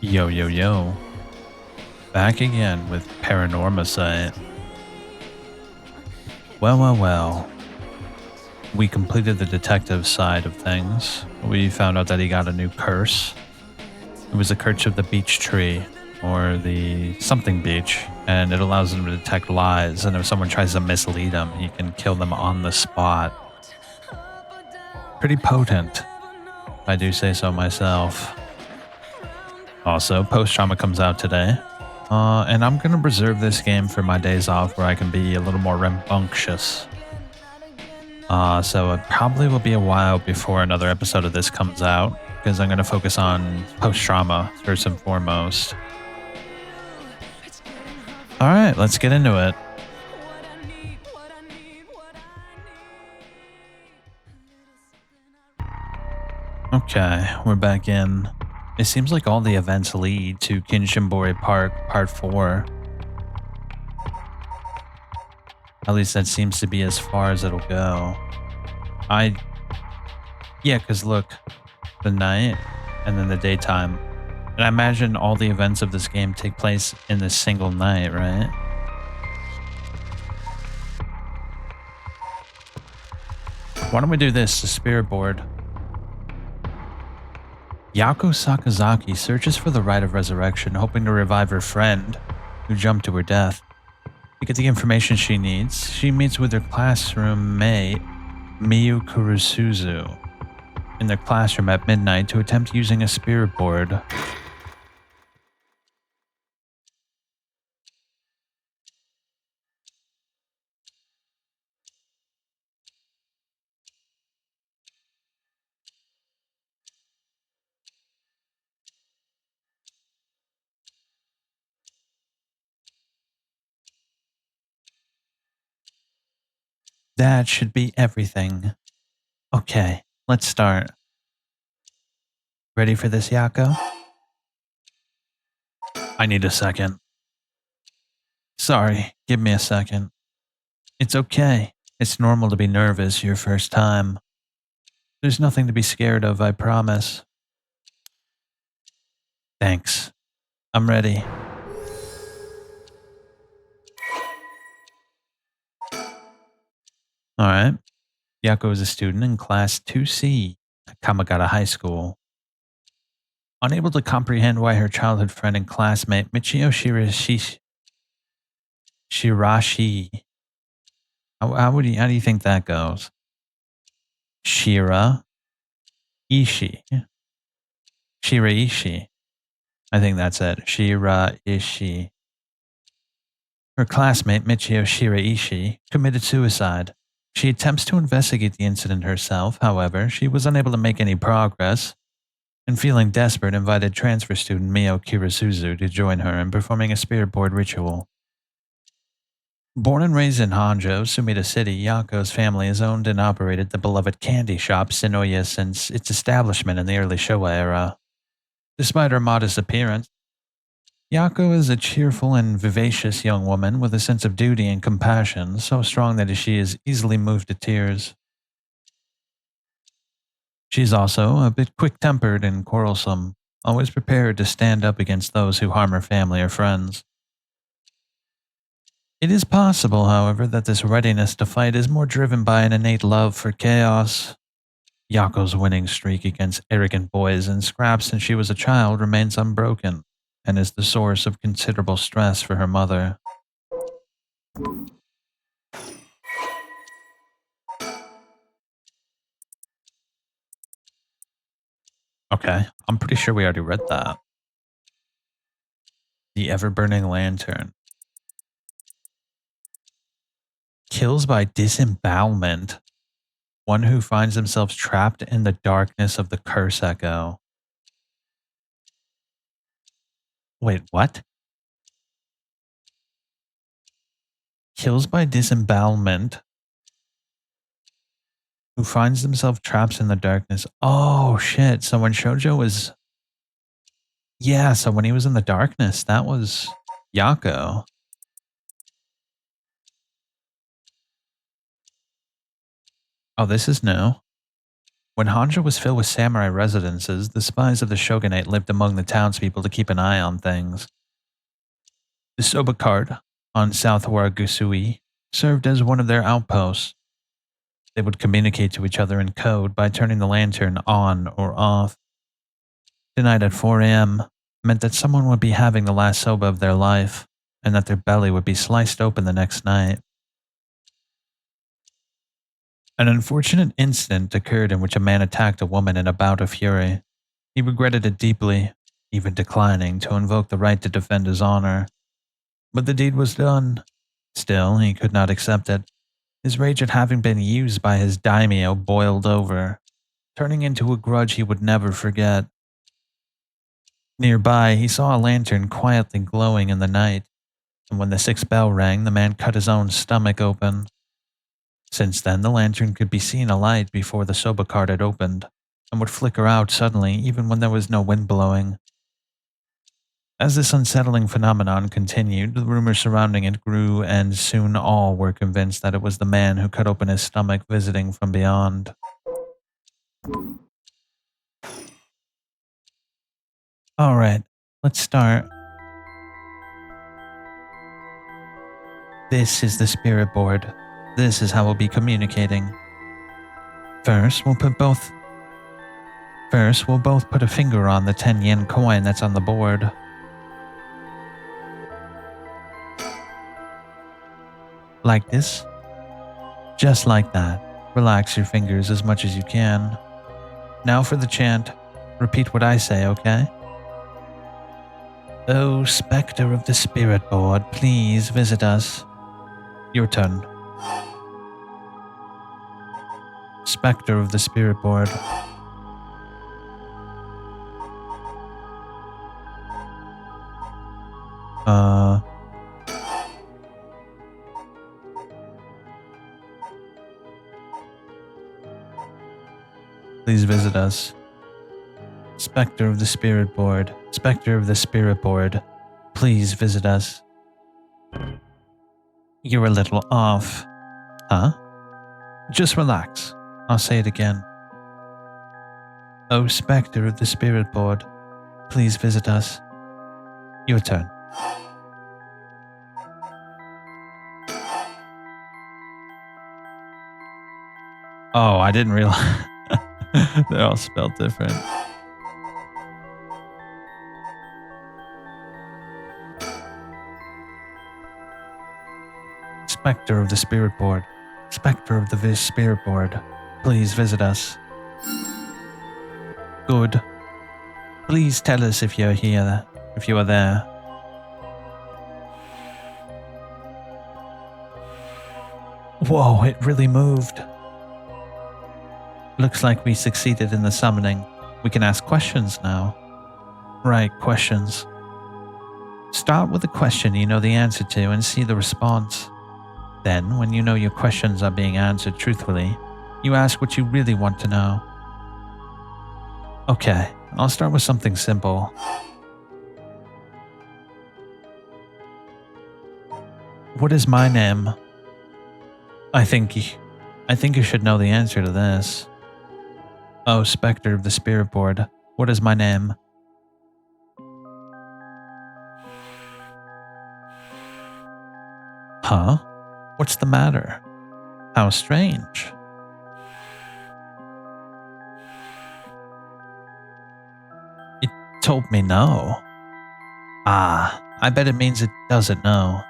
Yo, yo, yo. Back again with Paranormasight. Well. We completed the detective side of things. We found out that he got a new curse. It was the curse of the beech tree, or the something beech, and it allows him to detect lies, and if someone tries to mislead him, he can kill them on the spot. Pretty potent, if I do say so myself. Also, Post-Trauma comes out today. And I'm going to reserve this game for my days off where I can be a little more rambunctious. So it probably will be a while before another episode of this comes out, because I'm going to focus on Post-Trauma first and foremost. Alright, let's get into it. Okay, we're back in. It seems like all the events lead to Kinshimbori Park Part 4. At least that seems to be as far as it'll go. Yeah, because look, the night and then the daytime. And I imagine all the events of this game take place in this single night, right? Why don't we do this, the spirit board? Yako Sakazaki searches for the rite of resurrection, hoping to revive her friend, who jumped to her death. To get the information she needs, she meets with her classroom mate, Miyu Kurusuzu, in their classroom at midnight to attempt using a spirit board. That should be everything. Okay, let's start. Ready for this, Yako? I need a second. Sorry, give me a second. It's okay. It's normal to be nervous your first time. There's nothing to be scared of, I promise. Thanks. I'm ready. Alright. Yako is a student in Class 2C at Kamagata High School. Unable to comprehend why her childhood friend and classmate Michio Shirashi. How do you think that goes? Shiraishi. Shiraishi. I think that's it. Shiraishi. Her classmate Michio Shiraishi committed suicide. She attempts to investigate the incident herself, however, she was unable to make any progress, and feeling desperate, invited transfer student Mio Kirisuzu to join her in performing a spirit board ritual. Born and raised in Honjo, Sumida City, Yako's family has owned and operated the beloved candy shop Sinoya since its establishment in the early Showa era. Despite her modest appearance, Yako is a cheerful and vivacious young woman with a sense of duty and compassion so strong that she is easily moved to tears. She's also a bit quick-tempered and quarrelsome, always prepared to stand up against those who harm her family or friends. It is possible, however, that this readiness to fight is more driven by an innate love for chaos. Yako's winning streak against arrogant boys and scraps since she was a child remains unbroken and is the source of considerable stress for her mother. Okay, I'm pretty sure we already read that. The ever-burning lantern. Kills by disembowelment. One who finds themselves trapped in the darkness of the curse echo. Wait, what? Kills by disembowelment. Who finds themselves trapped in the darkness. Oh, shit. So when Shoujo was... Yeah, so when he was in the darkness, that was Yako. Oh, this is new. When Hanja was filled with samurai residences, the spies of the shogunate lived among the townspeople to keep an eye on things. The Soba cart on South Waragusui served as one of their outposts. They would communicate to each other in code by turning the lantern on or off. Tonight at 4 a.m. meant that someone would be having the last soba of their life, and that their belly would be sliced open the next night. An unfortunate incident occurred in which a man attacked a woman in a bout of fury. He regretted it deeply, even declining to invoke the right to defend his honor. But the deed was done. Still, he could not accept it. His rage at having been used by his daimyo boiled over, turning into a grudge he would never forget. Nearby, he saw a lantern quietly glowing in the night, and when the 6th bell rang, the man cut his own stomach open. Since then, the lantern could be seen alight before the soba cart had opened, and would flicker out suddenly even when there was no wind blowing. As this unsettling phenomenon continued, the rumors surrounding it grew, and soon all were convinced that it was the man who cut open his stomach visiting from beyond. Alright, let's start. This is the spirit board. This is how we'll be communicating. First, we'll both put a finger on the 10 yen coin that's on the board. Like this? Just like that. Relax your fingers as much as you can. Now for the chant. Repeat what I say, okay? Oh, specter of the spirit board, please visit us. Your turn. Specter of the spirit board. Please visit us. Specter of the spirit board. Specter of the spirit board. Please visit us. You're a little off. Huh? Just relax. I'll say it again. Oh, specter of the spirit board. Please visit us. Your turn. Oh, I didn't realize. They're all spelled different. Specter of the spirit board. Specter of the spirit board. Please visit us. Good. Please tell us if you're here, if you are there. Whoa, it really moved. Looks like we succeeded in the summoning. We can ask questions now. Right, questions. Start with a question you know the answer to and see the response. Then, when you know your questions are being answered truthfully, you ask what you really want to know. Okay, I'll start with something simple. What is my name? I think you should know the answer to this. Oh, Spectre of the Spirit Board, what is my name? Huh? What's the matter? How strange. told me no. Ah, I bet it means it doesn't know.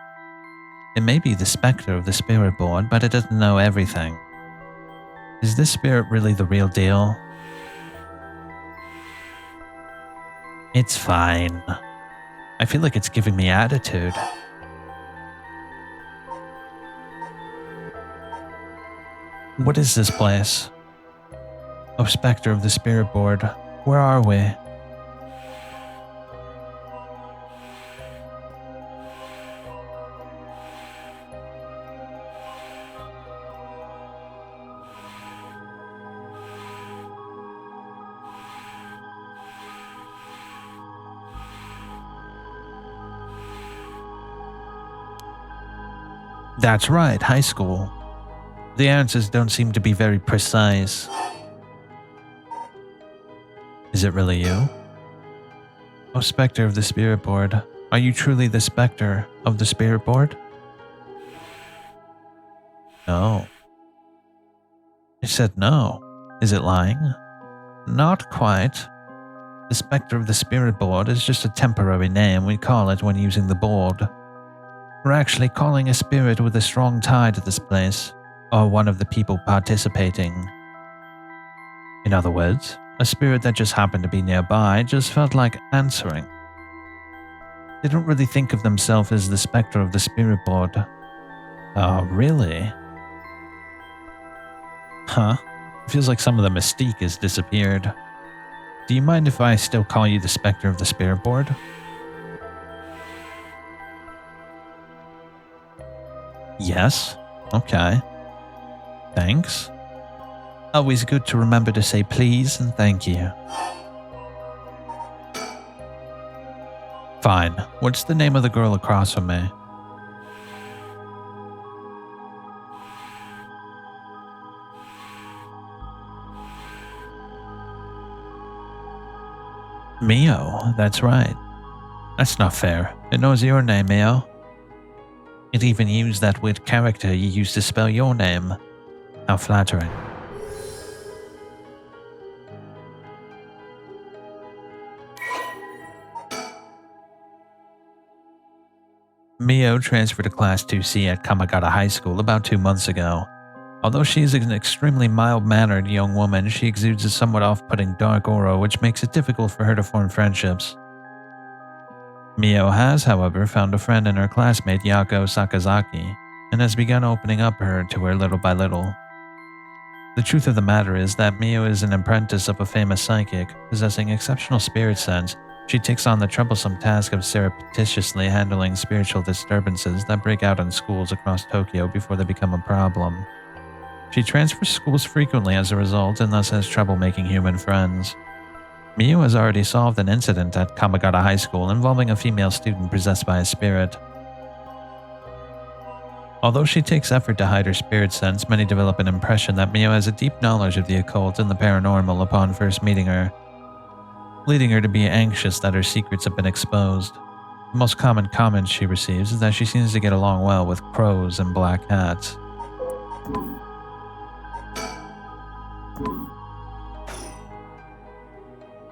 It may be the specter of the spirit board, but it doesn't know everything. Is this spirit really the real deal? It's fine. I feel like it's giving me attitude. What is this place? Oh, specter of the spirit board, where are we? That's right, high school. The answers don't seem to be very precise. Is it really you? Oh, specter of the spirit board, are you truly the specter of the spirit board? No. It said no. Is it lying? Not quite. The specter of the spirit board is just a temporary name we call it when using the board. We're actually calling a spirit with a strong tie to this place, or one of the people participating. In other words, a spirit that just happened to be nearby just felt like answering. They don't really think of themselves as the specter of the spirit board. Oh, really? Huh? Feels like some of the mystique has disappeared. Do you mind if I still call you the specter of the spirit board? Yes? Okay. Thanks. Always good to remember to say please and thank you. Fine. What's the name of the girl across from me? Mio, that's right. That's not fair. It knows your name, Mio. It even used that weird character you used to spell your name. How flattering. Mio transferred to Class 2C at Kamagata High School about 2 months ago. Although she is an extremely mild-mannered young woman, she exudes a somewhat off-putting dark aura which makes it difficult for her to form friendships. Mio has, however, found a friend in her classmate Yako Sakazaki, and has begun opening up to her little by little. The truth of the matter is that Mio is an apprentice of a famous psychic, possessing exceptional spirit sense. She takes on the troublesome task of surreptitiously handling spiritual disturbances that break out in schools across Tokyo before they become a problem. She transfers schools frequently as a result and thus has trouble making human friends. Miyu has already solved an incident at Kamagata High School involving a female student possessed by a spirit. Although she takes effort to hide her spirit sense, many develop an impression that Miyu has a deep knowledge of the occult and the paranormal upon first meeting her, leading her to be anxious that her secrets have been exposed. The most common comment she receives is that she seems to get along well with crows and black cats.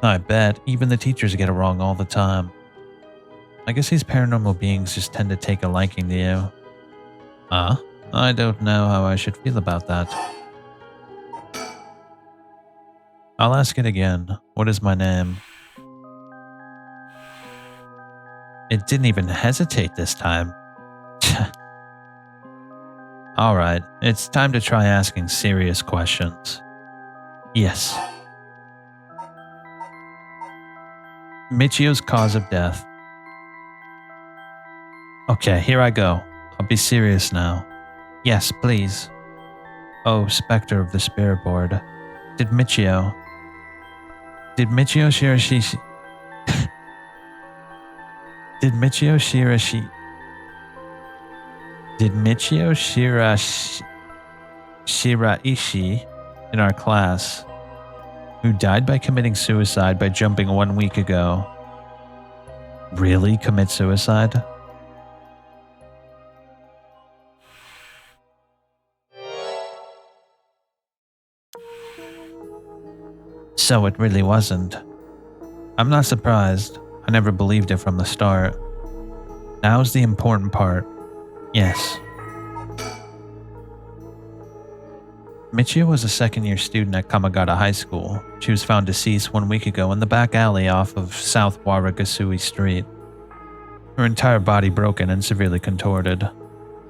I bet, even the teachers get it wrong all the time. I guess these paranormal beings just tend to take a liking to you. I don't know how I should feel about that. I'll ask it again. What is my name? It didn't even hesitate this time. Alright, it's time to try asking serious questions. Yes. Michio's cause of death. Okay, here I go. I'll be serious now. Yes, please. Oh, Spectre of the Spirit Board. Did Michio Shirashi... Did Michio Shirashi... Did Michio Shiraishi in our class, who died by committing suicide by jumping 1 week ago, really commit suicide? So it really wasn't. I'm not surprised. I never believed it from the start. Now's the important part. Yes. Michio was a second-year student at Kamagata High School. She was found deceased 1 week ago in the back alley off of South Waragasui Street. Her entire body broken and severely contorted.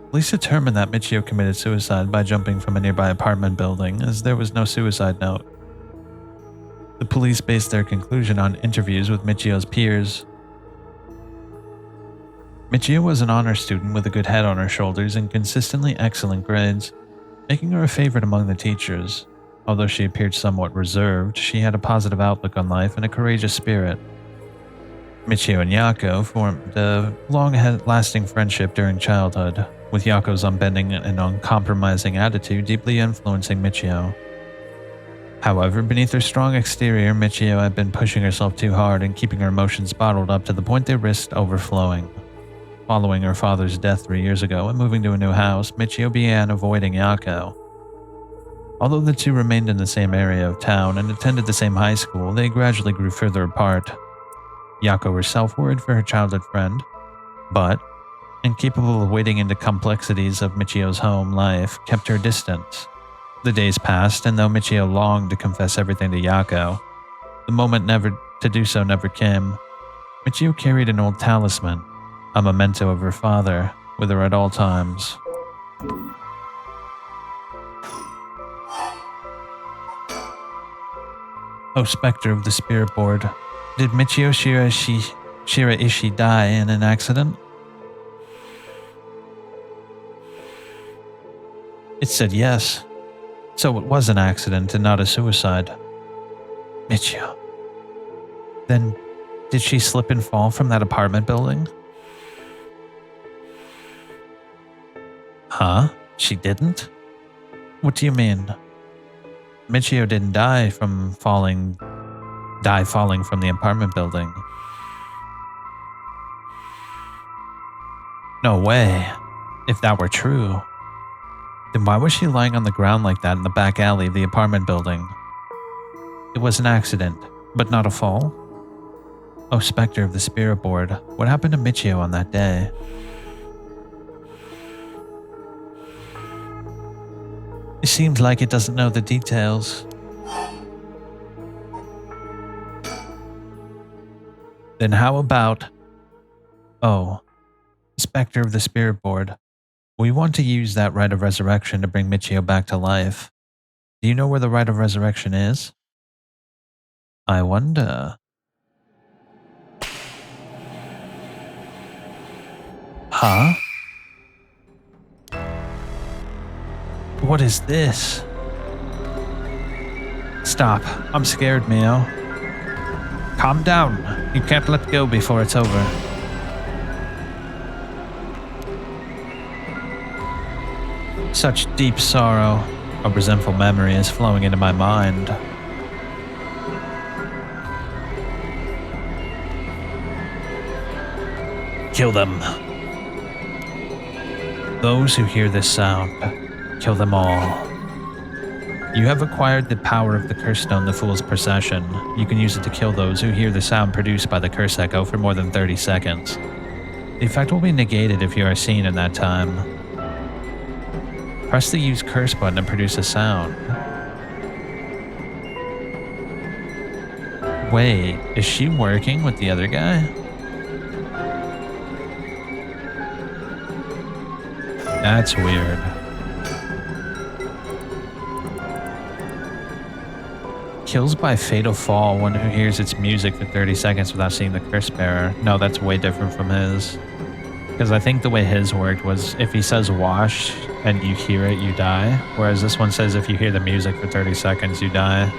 Police determined that Michio committed suicide by jumping from a nearby apartment building, as there was no suicide note. The police based their conclusion on interviews with Michio's peers. Michio was an honor student with a good head on her shoulders and consistently excellent grades, making her a favorite among the teachers. Although she appeared somewhat reserved, she had a positive outlook on life and a courageous spirit. Michio and Yako formed a long-lasting friendship during childhood, with Yako's unbending and uncompromising attitude deeply influencing Michio. However, beneath her strong exterior, Michio had been pushing herself too hard and keeping her emotions bottled up to the point they risked overflowing. Following her father's death 3 years ago and moving to a new house, Michio began avoiding Yako. Although the two remained in the same area of town and attended the same high school, they gradually grew further apart. Yako herself worried for her childhood friend, but, incapable of wading into complexities of Michio's home life, kept her distance. The days passed, and though Michio longed to confess everything to Yako, the moment to do so never came. Michio carried an old talisman, a memento of her father, with her at all times. Oh, Spectre of the Spirit Board, did Michio Shiraishi die in an accident? It said yes, so it was an accident and not a suicide. Michio. Then, did she slip and fall from that apartment building? Huh? She didn't? What do you mean? Michio didn't die falling from the apartment building. No way. If that were true, then why was she lying on the ground like that in the back alley of the apartment building? It was an accident, but not a fall? Oh, Spectre of the Spirit Board, what happened to Michio on that day? It seems like it doesn't know the details. Then how about... Oh, Spectre of the Spirit Board, we want to use that rite of resurrection to bring Michio back to life. Do you know where the rite of resurrection is? I wonder... Huh? What is this? Stop. I'm scared, Mio. Calm down. You can't let go before it's over. Such deep sorrow. A resentful memory is flowing into my mind. Kill them. Those who hear this sound. Kill them all. You have acquired the power of the curse stone, the Fool's Procession. You can use it to kill those who hear the sound produced by the curse echo for more than 30 seconds. The effect will be negated if you are seen in that time. Press the use curse button and produce a sound. Wait, is she working with the other guy? That's weird. Kills by fatal fall one who hears its music for 30 seconds without seeing the curse bearer. No, that's way different from his. Because I think the way his worked was if he says wash and you hear it, you die. Whereas this one says if you hear the music for 30 seconds, you die.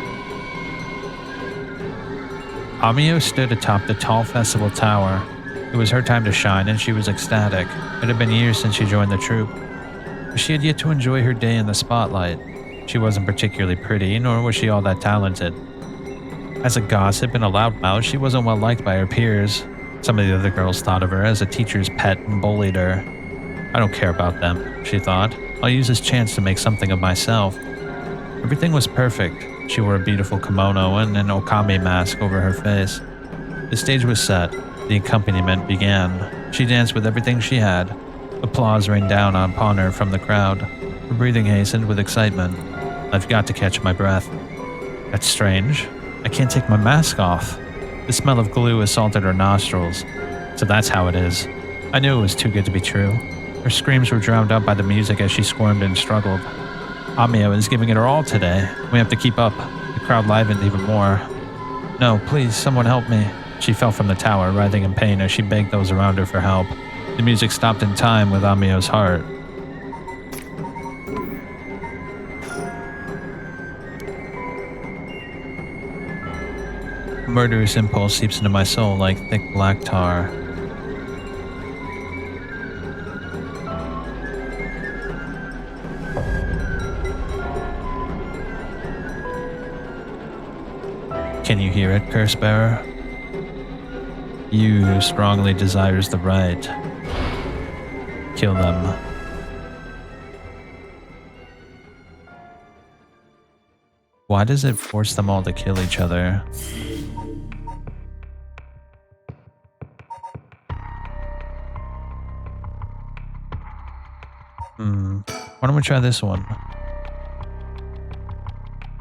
Amio stood atop the tall festival tower. It was her time to shine and she was ecstatic. It had been years since she joined the troupe. But she had yet to enjoy her day in the spotlight. She wasn't particularly pretty, nor was she all that talented. As a gossip and a loudmouth, she wasn't well liked by her peers. Some of the other girls thought of her as a teacher's pet and bullied her. I don't care about them, she thought. I'll use this chance to make something of myself. Everything was perfect. She wore a beautiful kimono and an okami mask over her face. The stage was set. The accompaniment began. She danced with everything she had. Applause rained down upon her from the crowd. Her breathing hastened with excitement. I've got to catch my breath. That's strange. I can't take my mask off. The smell of glue assaulted her nostrils. So that's how it is. I knew it was too good to be true. Her screams were drowned out by the music as she squirmed and struggled. Amio is giving it her all today. We have to keep up. The crowd livened even more. No, please, someone help me. She fell from the tower, writhing in pain as she begged those around her for help. The music stopped in time with Amio's heart. A murderous impulse seeps into my soul like thick black tar. Can you hear it, Cursebearer? You who strongly desires the right. Kill them. Why does it force them all to kill each other? Why don't we try this one?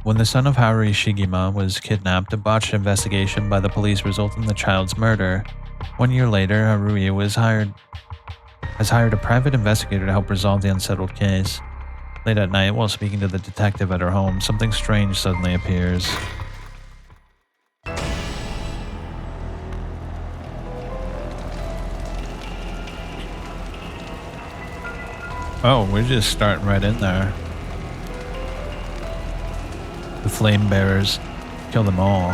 When the son of Haruhi Shigima was kidnapped, a botched investigation by the police resulted in the child's murder. 1 year later, Haruhi has hired a private investigator to help resolve the unsettled case. Late at night, while speaking to the detective at her home, something strange suddenly appears. Oh, we're just starting right in there. The flame bearers. Kill them all.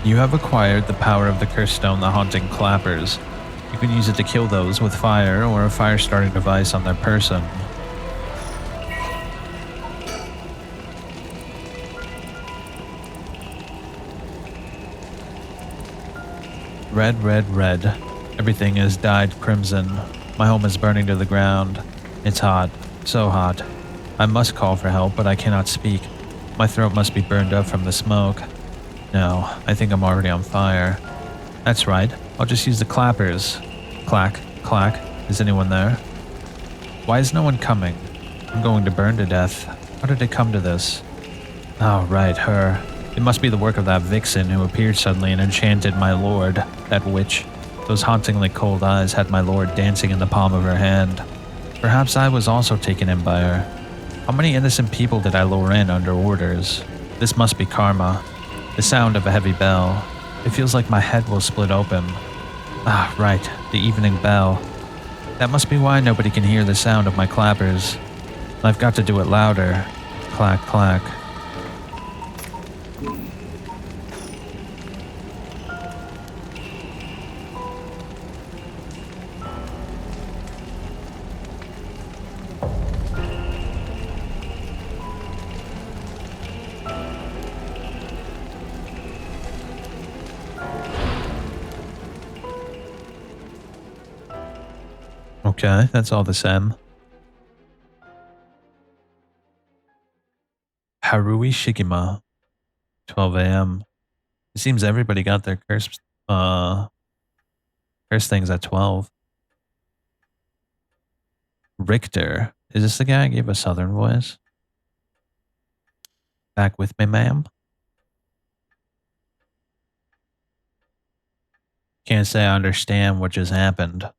You have acquired the power of the cursed stone, the haunting clappers. You can use it to kill those with fire or a fire-starting device on their person. Red, red, red. Everything is dyed crimson. My home is burning to the ground. It's hot. So hot. I must call for help, but I cannot speak. My throat must be burned up from the smoke. No, I think I'm already on fire. That's right. I'll just use the clappers. Clack, clack. Is anyone there? Why is no one coming? I'm going to burn to death. How did it come to this? Oh, right, her. It must be the work of that vixen who appeared suddenly and enchanted my lord, that witch. Those hauntingly cold eyes had my lord dancing in the palm of her hand. Perhaps I was also taken in by her. How many innocent people did I lure in under orders? This must be karma. The sound of a heavy bell. It feels like my head will split open. Ah, right, the evening bell. That must be why nobody can hear the sound of my clappers. I've got to do it louder. Clack, clack. Okay, that's all the same. Haruhi Shigima, 12 a.m. It seems everybody got their curse things at 12. Richter. Is this the guy I gave a southern voice? Back with me, ma'am? Can't say I understand what just happened,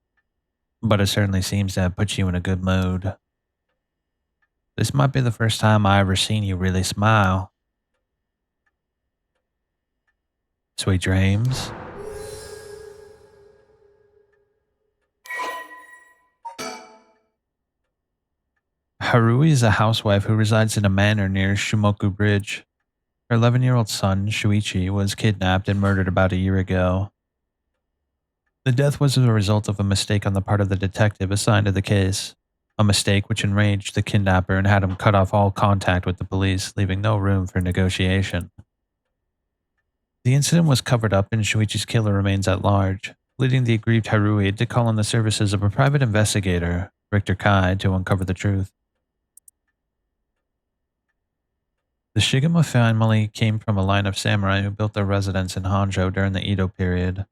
but it certainly seems to have put you in a good mood. This might be the first time I ever seen you really smile. Sweet dreams. Haruhi is a housewife who resides in a manor near Shumoku Bridge. Her 11-year-old son, Shuichi, was kidnapped and murdered about a year ago. The death was a result of a mistake on the part of the detective assigned to the case. A mistake which enraged the kidnapper and had him cut off all contact with the police, leaving no room for negotiation. The incident was covered up and Shuichi's killer remains at large, leading the aggrieved Haruhi to call on the services of a private investigator, Richter Kai, to uncover the truth. The Shigema family came from a line of samurai who built their residence in Hanzhou during the Edo period.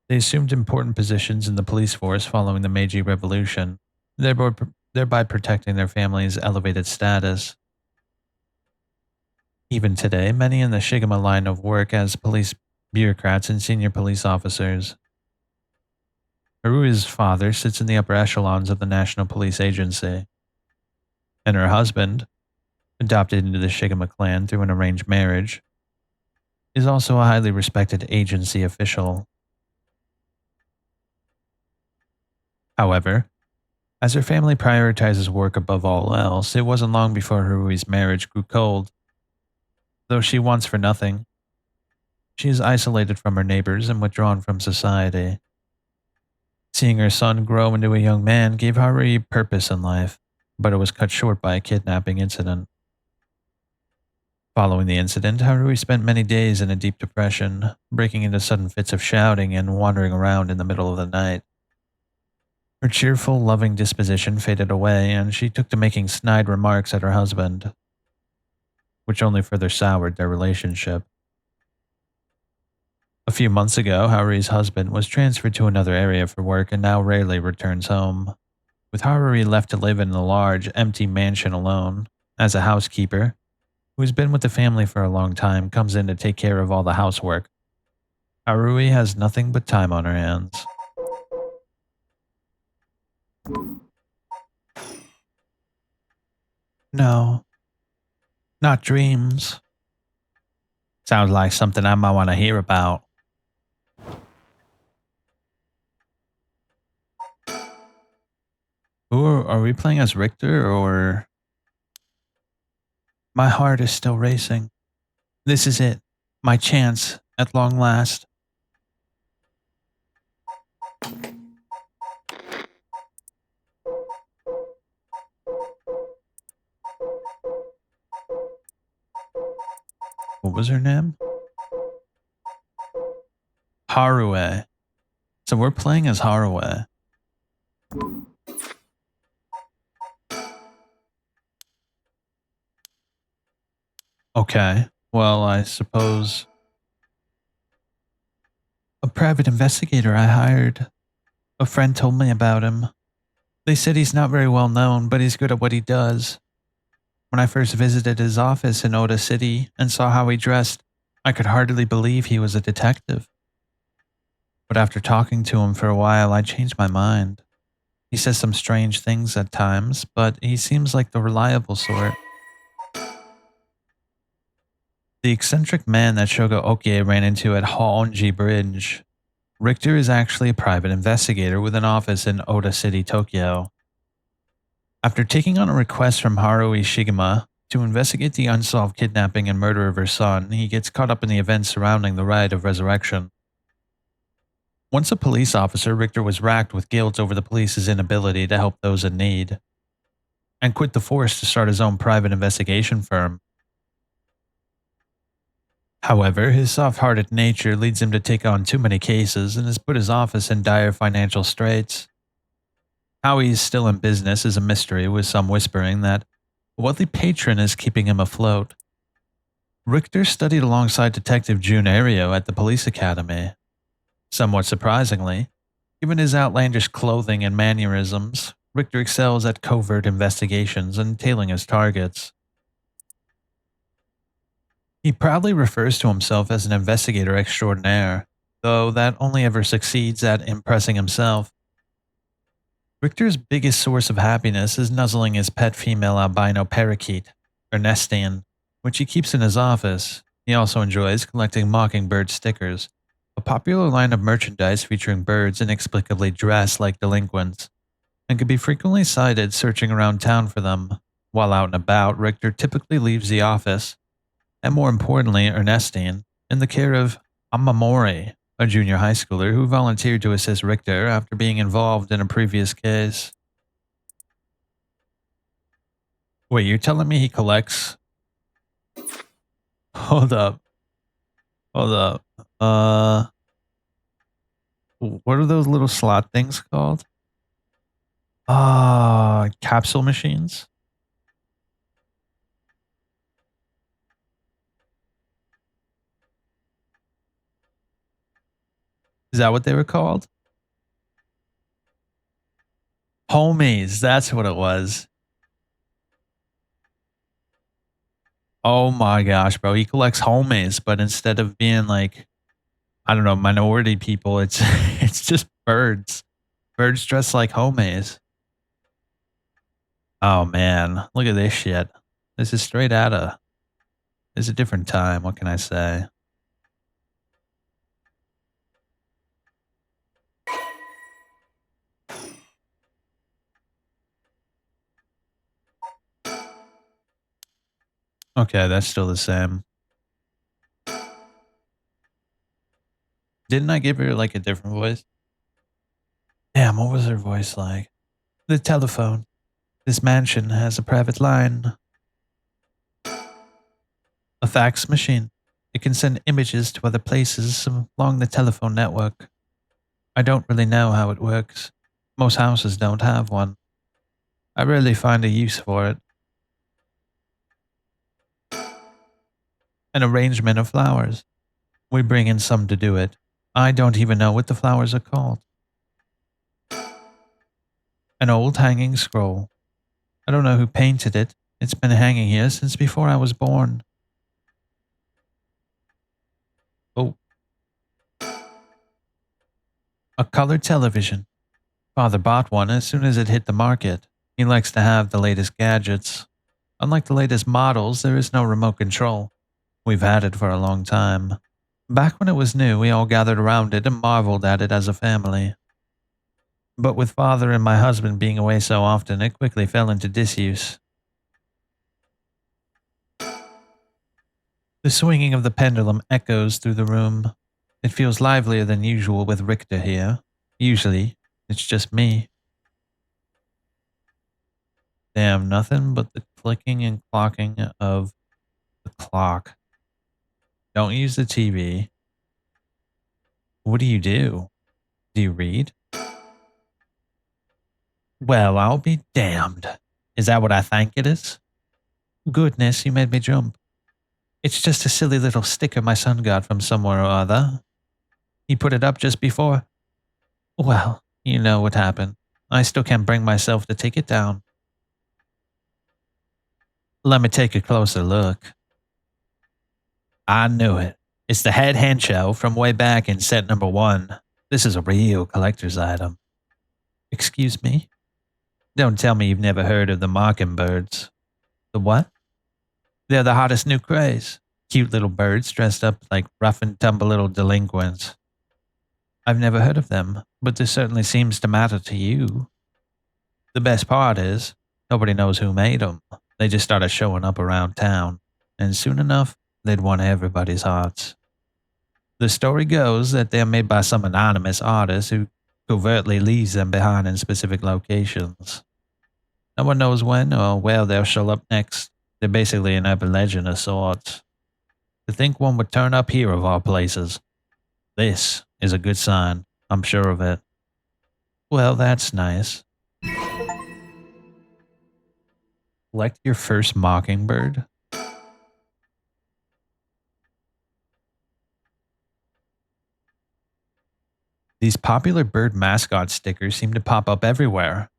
They assumed important positions in the police force following the Meiji Revolution, thereby protecting their family's elevated status. Even today, many in the Shigema line of work as police bureaucrats and senior police officers. Harui's father sits in the upper echelons of the National Police Agency, and her husband, adopted into the Shigema clan through an arranged marriage, is also a highly respected agency official. However, as her family prioritizes work above all else, it wasn't long before Harui's marriage grew cold. Though she wants for nothing, she is isolated from her neighbors and withdrawn from society. Seeing her son grow into a young man gave Harui purpose in life, but it was cut short by a kidnapping incident. Following the incident, Harui spent many days in a deep depression, breaking into sudden fits of shouting and wandering around in the middle of the night. Her cheerful, loving disposition faded away, and she took to making snide remarks at her husband, which only further soured their relationship. A few months ago, Harui's husband was transferred to another area for work and now rarely returns home, with Harui left to live in a large, empty mansion alone. As a housekeeper, who's been with the family for a long time, comes in to take care of all the housework. Harui has nothing but time on her hands. No, not dreams. Sounds like something I might want to hear about. Who are we playing as, Richter or? My heart is still racing. This is it. My chance at long last. What was her name? Harue. So we're playing as Harue. Okay. Well, I suppose a private investigator I hired. A friend told me about him. They said he's not very well known, but he's good at what he does. When I first visited his office in Oda City and saw how he dressed, I could hardly believe he was a detective. But after talking to him for a while, I changed my mind. He says some strange things at times, but he seems like the reliable sort. The eccentric man that Shogo Okie ran into at Haonji Bridge. Richter is actually a private investigator with an office in Oda City, Tokyo. After taking on a request from Harui Shigema to investigate the unsolved kidnapping and murder of her son, he gets caught up in the events surrounding the Rite of Resurrection. Once a police officer, Richter was racked with guilt over the police's inability to help those in need, and quit the force to start his own private investigation firm. However, his soft-hearted nature leads him to take on too many cases and has put his office in dire financial straits. How he is still in business is a mystery, with some whispering that a wealthy patron is keeping him afloat. Richter studied alongside Detective Jun Ario at the police academy. Somewhat surprisingly, given his outlandish clothing and mannerisms, Richter excels at covert investigations and tailing his targets. He proudly refers to himself as an investigator extraordinaire, though that only ever succeeds at impressing himself. Richter's biggest source of happiness is nuzzling his pet female albino parakeet, Ernestine, which he keeps in his office. He also enjoys collecting mockingbird stickers, a popular line of merchandise featuring birds inexplicably dressed like delinquents, and can be frequently sighted searching around town for them. While out and about, Richter typically leaves the office, and more importantly, Ernestine, in the care of Amamori, a junior high schooler who volunteered to assist Richter after being involved in a previous case. Wait, you're telling me he collects? Hold up. Hold up. What are those little slot things called? Capsule machines? that what they were called? Homies. That's what it was. Oh my gosh, bro. He collects homies, but instead of being like, I don't know, minority people, it's it's just birds. Birds dressed like homies. Oh man, look at this shit. This is straight out of. It's a different time. What can I say? Okay, that's still the same. Didn't I give her like a different voice? Damn, what was her voice like? The telephone. This mansion has a private line. A fax machine. It can send images to other places along the telephone network. I don't really know how it works. Most houses don't have one. I rarely find a use for it. An arrangement of flowers. We bring in some to do it. I don't even know what the flowers are called. An old hanging scroll. I don't know who painted it. It's been hanging here since before I was born. Oh, a color television. Father bought one as soon as it hit the market. He likes to have the latest gadgets. Unlike the latest models, there is no remote control. We've had it for a long time. Back when it was new, we all gathered around it and marveled at it as a family. But with father and my husband being away so often, it quickly fell into disuse. The swinging of the pendulum echoes through the room. It feels livelier than usual with Richter here. Usually, it's just me. Damn, nothing but the clicking and clocking of the clock. Don't use the TV. What do you do? Do you read? Well, I'll be damned. Is that what I think it is? Goodness, you made me jump. It's just a silly little sticker my son got from somewhere or other. He put it up just before. Well, you know what happened. I still can't bring myself to take it down. Let me take a closer look. I knew it. It's the head hencho from way back in set number 1. This is a real collector's item. Excuse me? Don't tell me you've never heard of the mockingbirds. The what? They're the hottest new craze. Cute little birds dressed up like rough and tumble little delinquents. I've never heard of them, but this certainly seems to matter to you. The best part is, nobody knows who made them. They just started showing up around town, and soon enough, they'd won everybody's hearts. The story goes that they're made by some anonymous artist who covertly leaves them behind in specific locations. No one knows when or where they'll show up next. They're basically an urban legend of sorts. To think one would turn up here of all places. This is a good sign, I'm sure of it. Well, that's nice. Select your first mockingbird. These popular bird mascot stickers seem to pop up everywhere.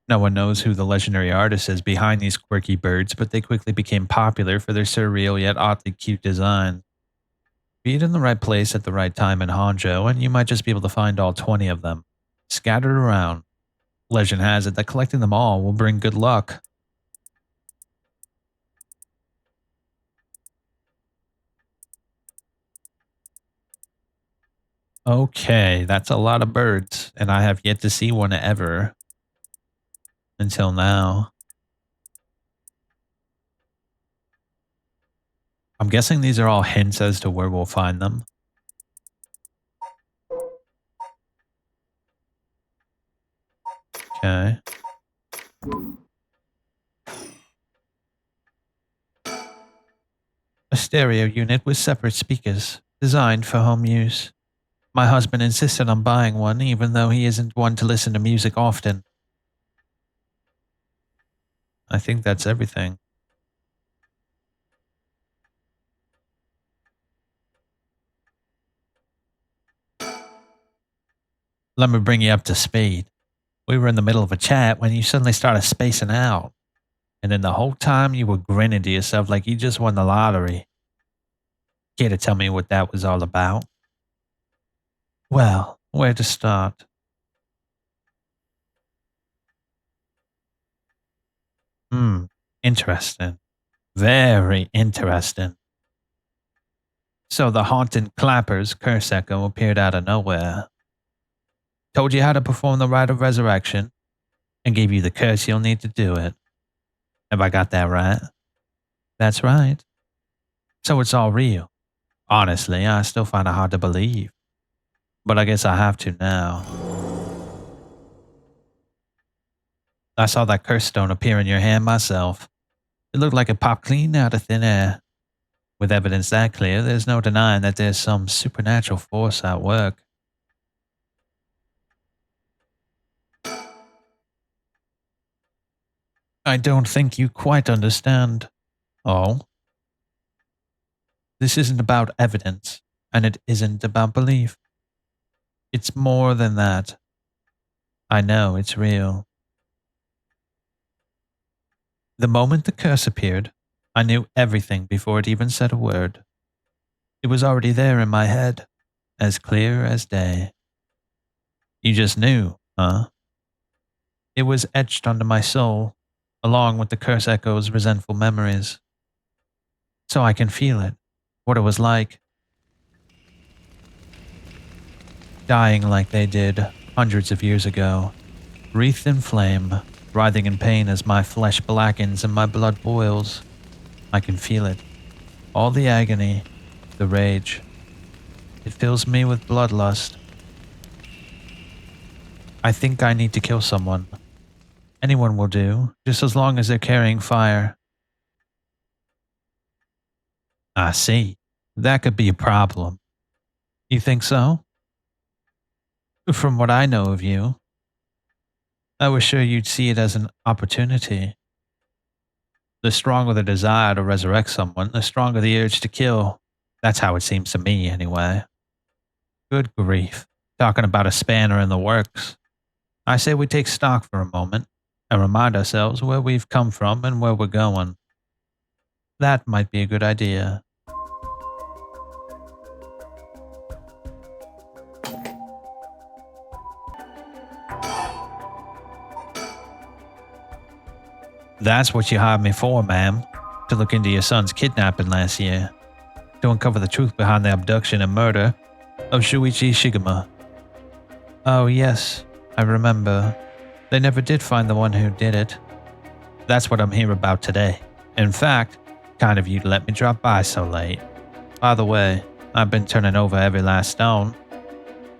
No one knows who the legendary artist is behind these quirky birds, but they quickly became popular for their surreal yet oddly cute design. Be it in the right place at the right time in Honjo, and you might just be able to find all 20 of them, scattered around. Legend has it that collecting them all will bring good luck. Okay, that's a lot of birds, and I have yet to see one ever. Until now. I'm guessing these are all hints as to where we'll find them. Okay. A stereo unit with separate speakers, designed for home use. My husband insisted on buying one, even though he isn't one to listen to music often. I think that's everything. Let me bring you up to speed. We were in the middle of a chat when you suddenly started spacing out. And then the whole time you were grinning to yourself like you just won the lottery. Care to tell me what that was all about? Well, where to start? Hmm, interesting. Very interesting. So the haunted clapper's curse echo appeared out of nowhere. Told you how to perform the rite of resurrection and gave you the curse you'll need to do it. Have I got that right? That's right. So it's all real. Honestly, I still find it hard to believe. But I guess I have to now. I saw that curse stone appear in your hand myself. It looked like it popped clean out of thin air. With evidence that clear, there's no denying that there's some supernatural force at work. I don't think you quite understand. Oh? This isn't about evidence, and it isn't about belief. It's more than that. I know it's real. The moment the curse appeared, I knew everything before it even said a word. It was already there in my head, as clear as day. You just knew, huh? It was etched onto my soul, along with the curse echo's resentful memories. So I can feel it, what it was like. Dying like they did hundreds of years ago, wreathed in flame, writhing in pain as my flesh blackens and my blood boils. I can feel it. All the agony, the rage. It fills me with bloodlust. I think I need to kill someone. Anyone will do, just as long as they're carrying fire. I see. That could be a problem. You think so? From what I know of you, I was sure you'd see it as an opportunity. The stronger the desire to resurrect someone, the stronger the urge to kill. That's how it seems to me, anyway. Good grief. Talking about a spanner in the works. I say we take stock for a moment and remind ourselves where we've come from and where we're going. That might be a good idea. That's what you hired me for, ma'am. To look into your son's kidnapping last year. To uncover the truth behind the abduction and murder of Shuichi Shigema. Oh, yes, I remember. They never did find the one who did it. That's what I'm here about today. In fact, kind of you to let me drop by so late. By the way, I've been turning over every last stone,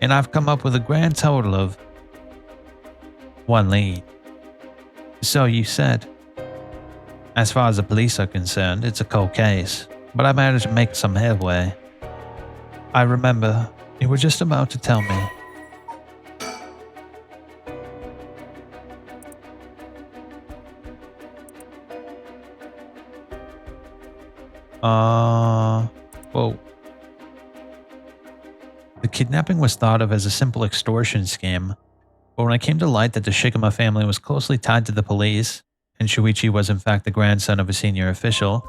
and I've come up with a grand total of 1 lead. So you said. As far as the police are concerned, it's a cold case, but I managed to make some headway. I remember, you were just about to tell me. Whoa. The kidnapping was thought of as a simple extortion scheme, but when it came to light that the Shigema family was closely tied to the police, and Shuichi was in fact the grandson of a senior official,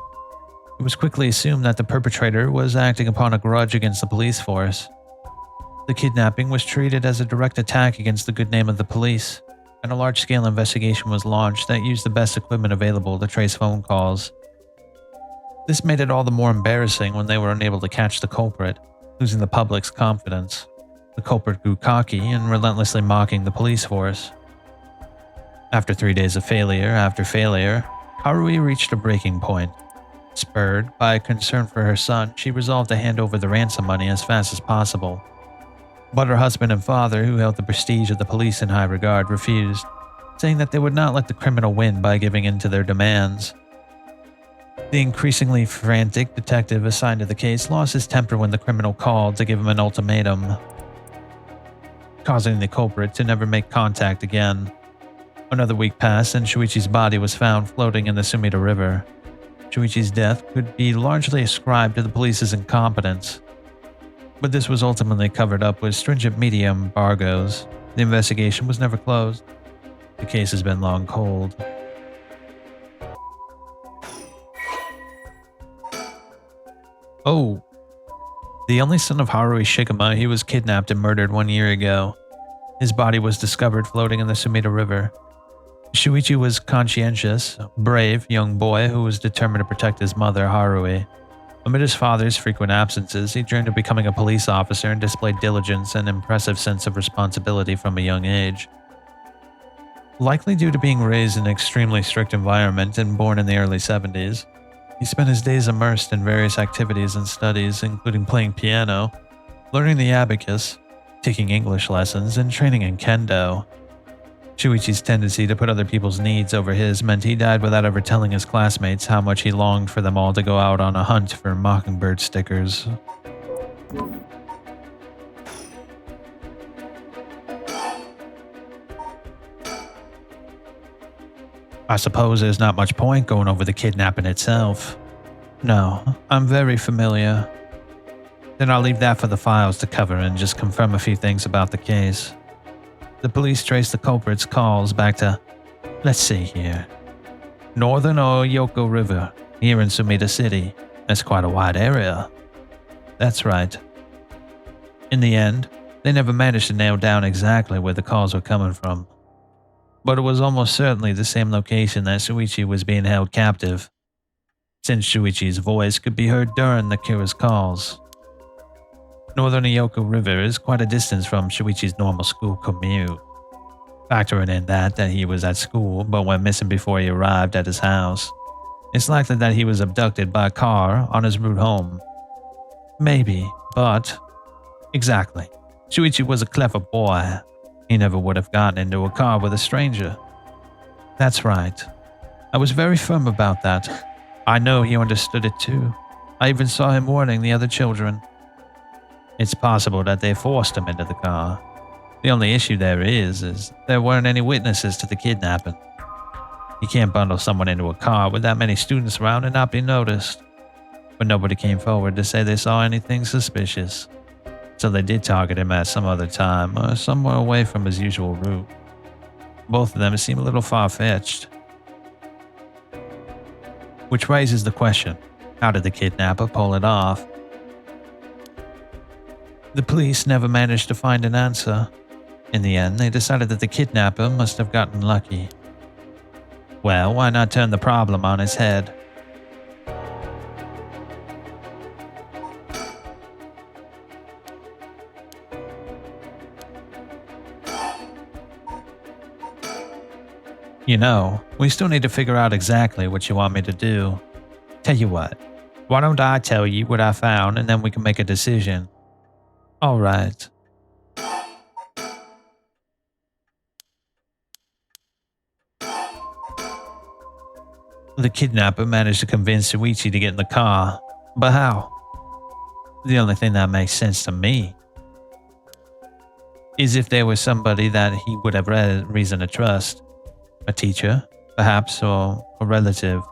it was quickly assumed that the perpetrator was acting upon a grudge against the police force. The kidnapping was treated as a direct attack against the good name of the police, and a large-scale investigation was launched that used the best equipment available to trace phone calls. This made it all the more embarrassing when they were unable to catch the culprit, losing the public's confidence. The culprit grew cocky and relentlessly mocking the police force. After 3 days of failure after failure, Harui reached a breaking point. Spurred by a concern for her son, she resolved to hand over the ransom money as fast as possible. But her husband and father, who held the prestige of the police in high regard, refused, saying that they would not let the criminal win by giving in to their demands. The increasingly frantic detective assigned to the case lost his temper when the criminal called to give him an ultimatum, causing the culprit to never make contact again. Another week passed and Shuichi's body was found floating in the Sumida River. Shuichi's death could be largely ascribed to the police's incompetence. But this was ultimately covered up with stringent media embargoes. The investigation was never closed. The case has been long cold. Oh, the only son of Haruhi Shigema, he was kidnapped and murdered 1 year ago. His body was discovered floating in the Sumida River. Shuichi was conscientious, brave young boy who was determined to protect his mother, Haruhi. Amid his father's frequent absences, he dreamed of becoming a police officer and displayed diligence and an impressive sense of responsibility from a young age. Likely due to being raised in an extremely strict environment and born in the early 70s, he spent his days immersed in various activities and studies, including playing piano, learning the abacus, taking English lessons, and training in kendo. Shuichi's tendency to put other people's needs over his meant he died without ever telling his classmates how much he longed for them all to go out on a hunt for mockingbird stickers. I suppose there's not much point going over the kidnapping itself. No, I'm very familiar. Then I'll leave that for the files to cover and just confirm a few things about the case. The police traced the culprit's calls back to, let's see here, Northern Oyoko River, here in Sumida City. That's quite a wide area. That's right. In the end, they never managed to nail down exactly where the calls were coming from. But it was almost certainly the same location that Shuichi was being held captive, since Shuichi's voice could be heard during the Kira's calls. Northern Oyoko River is quite a distance from Shuichi's normal school commute. Factoring in that he was at school but went missing before he arrived at his house, it's likely that he was abducted by a car on his route home. Maybe, but... Exactly. Shuichi was a clever boy. He never would have gotten into a car with a stranger. That's right. I was very firm about that. I know he understood it too. I even saw him warning the other children. It's possible that they forced him into the car. The only issue there is there weren't any witnesses to the kidnapping. You can't bundle someone into a car with that many students around and not be noticed. But nobody came forward to say they saw anything suspicious. So they did target him at some other time, or somewhere away from his usual route. Both of them seem a little far-fetched. Which raises the question, how did the kidnapper pull it off? The police never managed to find an answer. In the end, they decided that the kidnapper must have gotten lucky. Well, why not turn the problem on its head? You know, we still need to figure out exactly what you want me to do. Tell you what, why don't I tell you what I found and then we can make a decision? All right. The kidnapper managed to convince Shuichi to get in the car, but how? The only thing that makes sense to me is if there was somebody that he would have reason to trust. A teacher, perhaps, or a relative,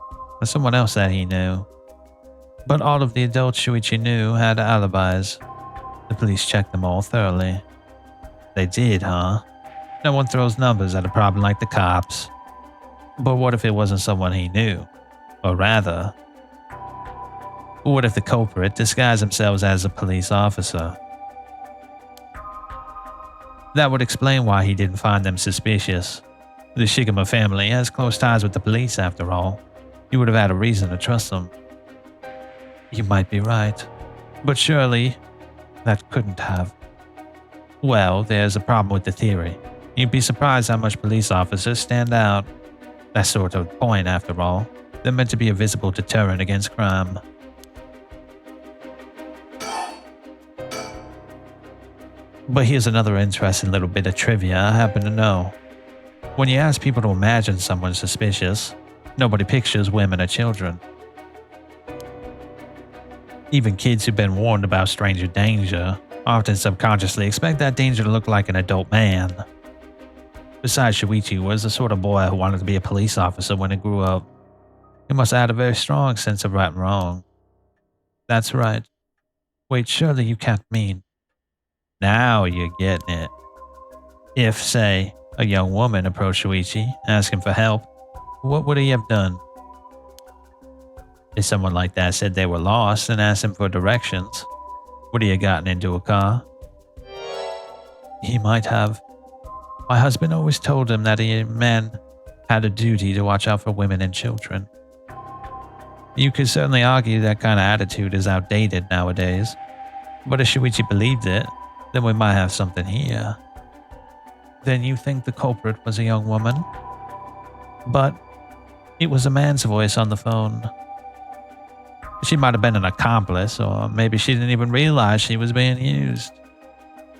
or someone else that he knew. But all of the adults Shuichi knew had alibis. The police checked them all thoroughly. They did, huh? No one throws numbers at a problem like the cops. But what if it wasn't someone he knew? Or rather, what if the culprit disguised themselves as a police officer? That would explain why he didn't find them suspicious. The Shigema family has close ties with the police after all. He would have had a reason to trust them. You might be right. But surely, that couldn't have. Well, there's a problem with the theory. You'd be surprised how much police officers stand out. That's sort of the point after all. They're meant to be a visible deterrent against crime. But here's another interesting little bit of trivia I happen to know. When you ask people to imagine someone suspicious, nobody pictures women or children. Even kids who've been warned about stranger danger often subconsciously expect that danger to look like an adult man. Besides, Shuichi was the sort of boy who wanted to be a police officer when he grew up. He must have had a very strong sense of right and wrong. That's right. Wait, surely you can't mean. Now you're getting it. If, say, a young woman approached Shuichi asking for help, what would he have done? If someone like that said they were lost and asked him for directions, would he have gotten into a car? He might have. My husband always told him that a man had a duty to watch out for women and children. You could certainly argue that kind of attitude is outdated nowadays, but if Shuichi believed it, then we might have something here. Then you think the culprit was a young woman? But it was a man's voice on the phone. She might have been an accomplice, or maybe she didn't even realize she was being used.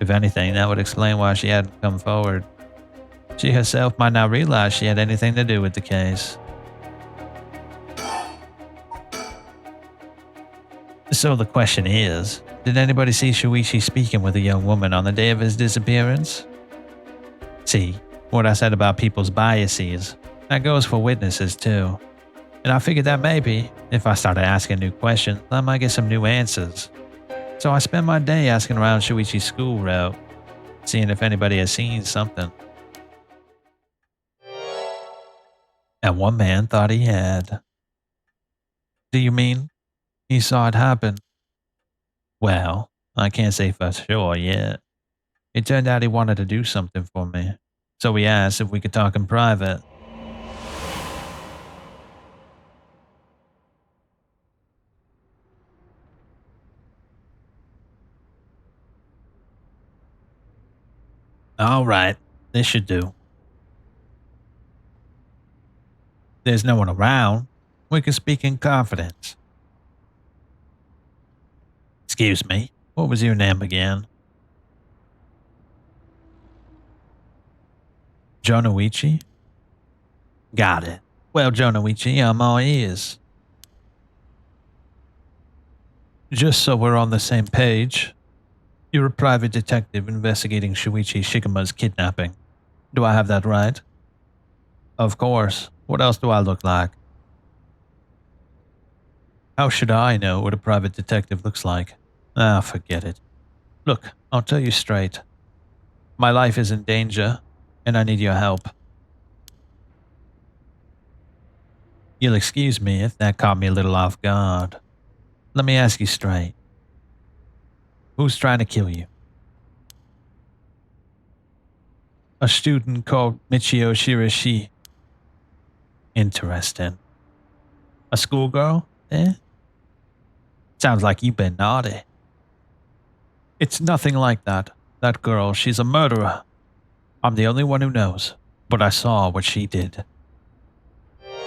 If anything, that would explain why she hadn't come forward. She herself might not realize she had anything to do with the case. So the question is, did anybody see Shuichi speaking with a young woman on the day of his disappearance? See, what I said about people's biases, that goes for witnesses too. And I figured that maybe, if I started asking new questions, I might get some new answers. So I spent my day asking around Shuichi's school route, seeing if anybody has seen something. And one man thought he had. Do you mean he saw it happen? Well, I can't say for sure yet. It turned out he wanted to do something for me, so we asked if we could talk in private. All right, this should do. There's no one around. We can speak in confidence. Excuse me, what was your name again? Jonoichi? Got it. Well, Jonoichi, I'm all ears. Just so we're on the same page, you're a private detective investigating Shuichi Shikama's kidnapping. Do I have that right? Of course. What else do I look like? How should I know what a private detective looks like? Ah, forget it. Look, I'll tell you straight. My life is in danger, and I need your help. You'll excuse me if that caught me a little off guard. Let me ask you straight. Who's trying to kill you? A student called Michio Shirashi. Interesting. A schoolgirl, eh? Sounds like you've been naughty. It's nothing like that. That girl, she's a murderer. I'm the only one who knows, but I saw what she did.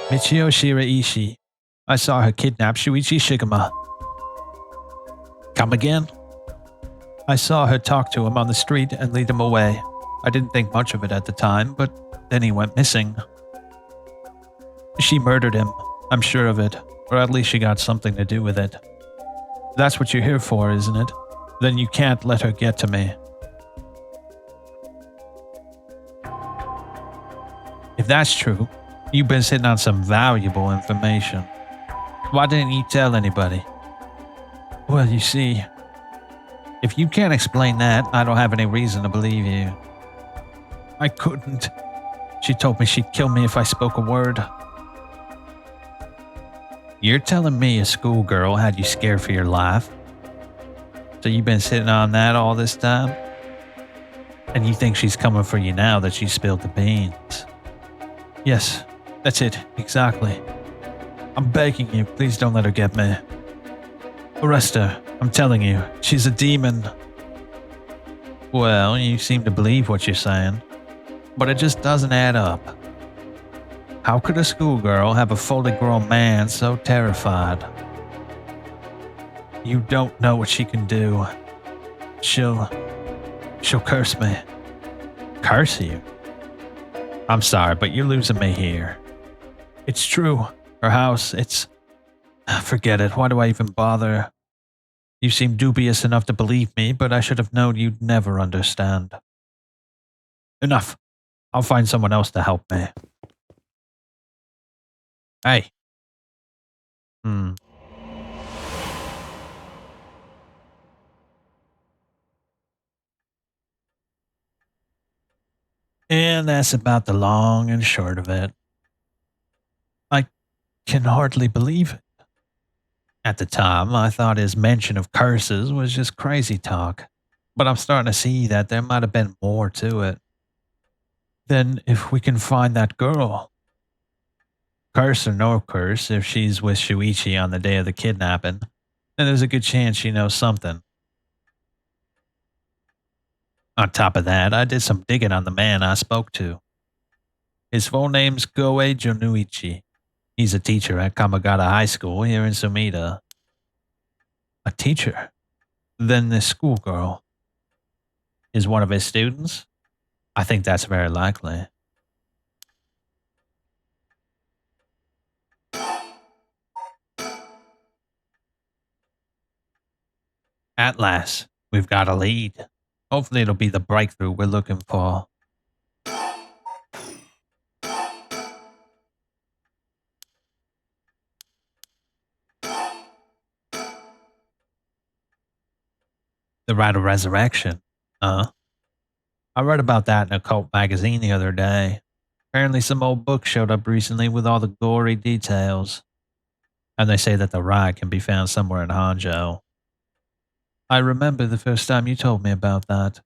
Michio Shiraishi. I saw her kidnap Shuichi Shigama. Come again? I saw her talk to him on the street and lead him away. I didn't think much of it at the time, but then he went missing. She murdered him, I'm sure of it, or at least she got something to do with it. That's what you're here for, isn't it? Then you can't let her get to me. If that's true, you've been sitting on some valuable information. Why didn't you tell anybody? Well, you see, if you can't explain that, I don't have any reason to believe you. I couldn't. She told me she'd kill me if I spoke a word. You're telling me a schoolgirl had you scared for your life? So you've been sitting on that all this time? And you think she's coming for you now that she spilled the beans? Yes, that's it, exactly. I'm begging you, please don't let her get me. Arrest her, I'm telling you, she's a demon. Well, you seem to believe what you're saying, but it just doesn't add up. How could a schoolgirl have a fully grown man so terrified? You don't know what she can do. She'll curse me. Curse you? I'm sorry, but you're losing me here. It's true. Her house, forget it. Why do I even bother? You seem dubious enough to believe me, but I should have known you'd never understand. Enough. I'll find someone else to help me. Hey. – And that's about the long and short of it. I can hardly believe it. At the time, I thought his mention of curses was just crazy talk, but I'm starting to see that there might have been more to it. Then, if we can find that girl, curse or no curse, if she's with Shuichi on the day of the kidnapping, then there's a good chance she knows something. On top of that, I did some digging on the man I spoke to. His full name's Goei Jonuichi. He's a teacher at Kamagata High School here in Sumida. A teacher? Then this schoolgirl is one of his students? I think that's very likely. At last, we've got a lead. Hopefully, it'll be the breakthrough we're looking for. The Rite of Resurrection. I read about that in a cult magazine the other day. Apparently, some old book showed up recently with all the gory details. And they say that the rite can be found somewhere in Hanzhou. I remember the first time you told me about that.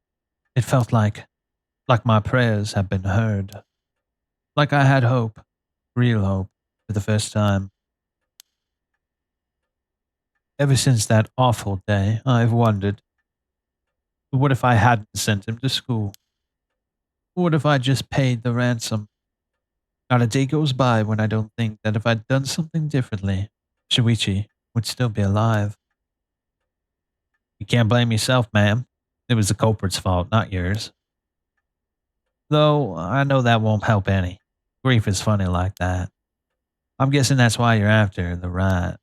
It felt like my prayers had been heard. Like I had hope, real hope, for the first time. Ever since that awful day, I've wondered, what if I hadn't sent him to school? What if I just paid the ransom? Not a day goes by when I don't think that if I'd done something differently, Shuichi would still be alive. You can't blame yourself, ma'am. It was the culprit's fault, not yours. Though I know that won't help any. Grief is funny like that. I'm guessing that's why you're after the right.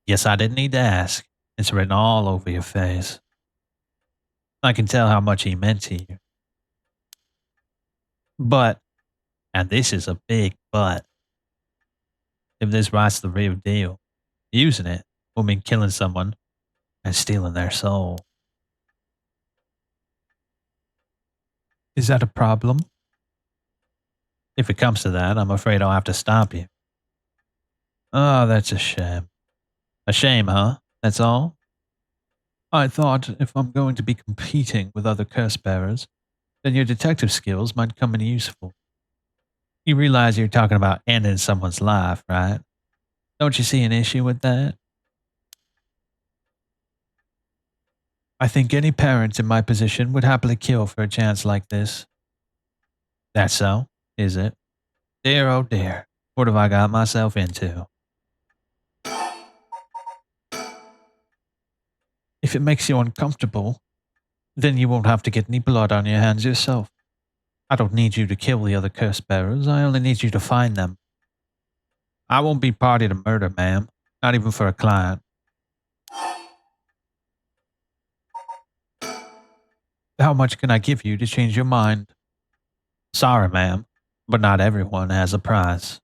Yes, I didn't need to ask. It's written all over your face. I can tell how much he meant to you. But, and this is a big but, if this right's the real deal, using it will mean killing someone and stealing their soul. Is that a problem? If it comes to that, I'm afraid I'll have to stop you. Oh, that's a shame. A shame, huh? That's all? I thought if I'm going to be competing with other curse bearers, then your detective skills might come in useful. You realize you're talking about ending someone's life, right? Don't you see an issue with that? I think any parent in my position would happily kill for a chance like this. That's so, is it? Dear, oh dear, what have I got myself into? If it makes you uncomfortable, then you won't have to get any blood on your hands yourself. I don't need you to kill the other curse bearers, I only need you to find them. I won't be party to murder, ma'am, not even for a client. How much can I give you to change your mind? Sorry, ma'am, but not everyone has a price.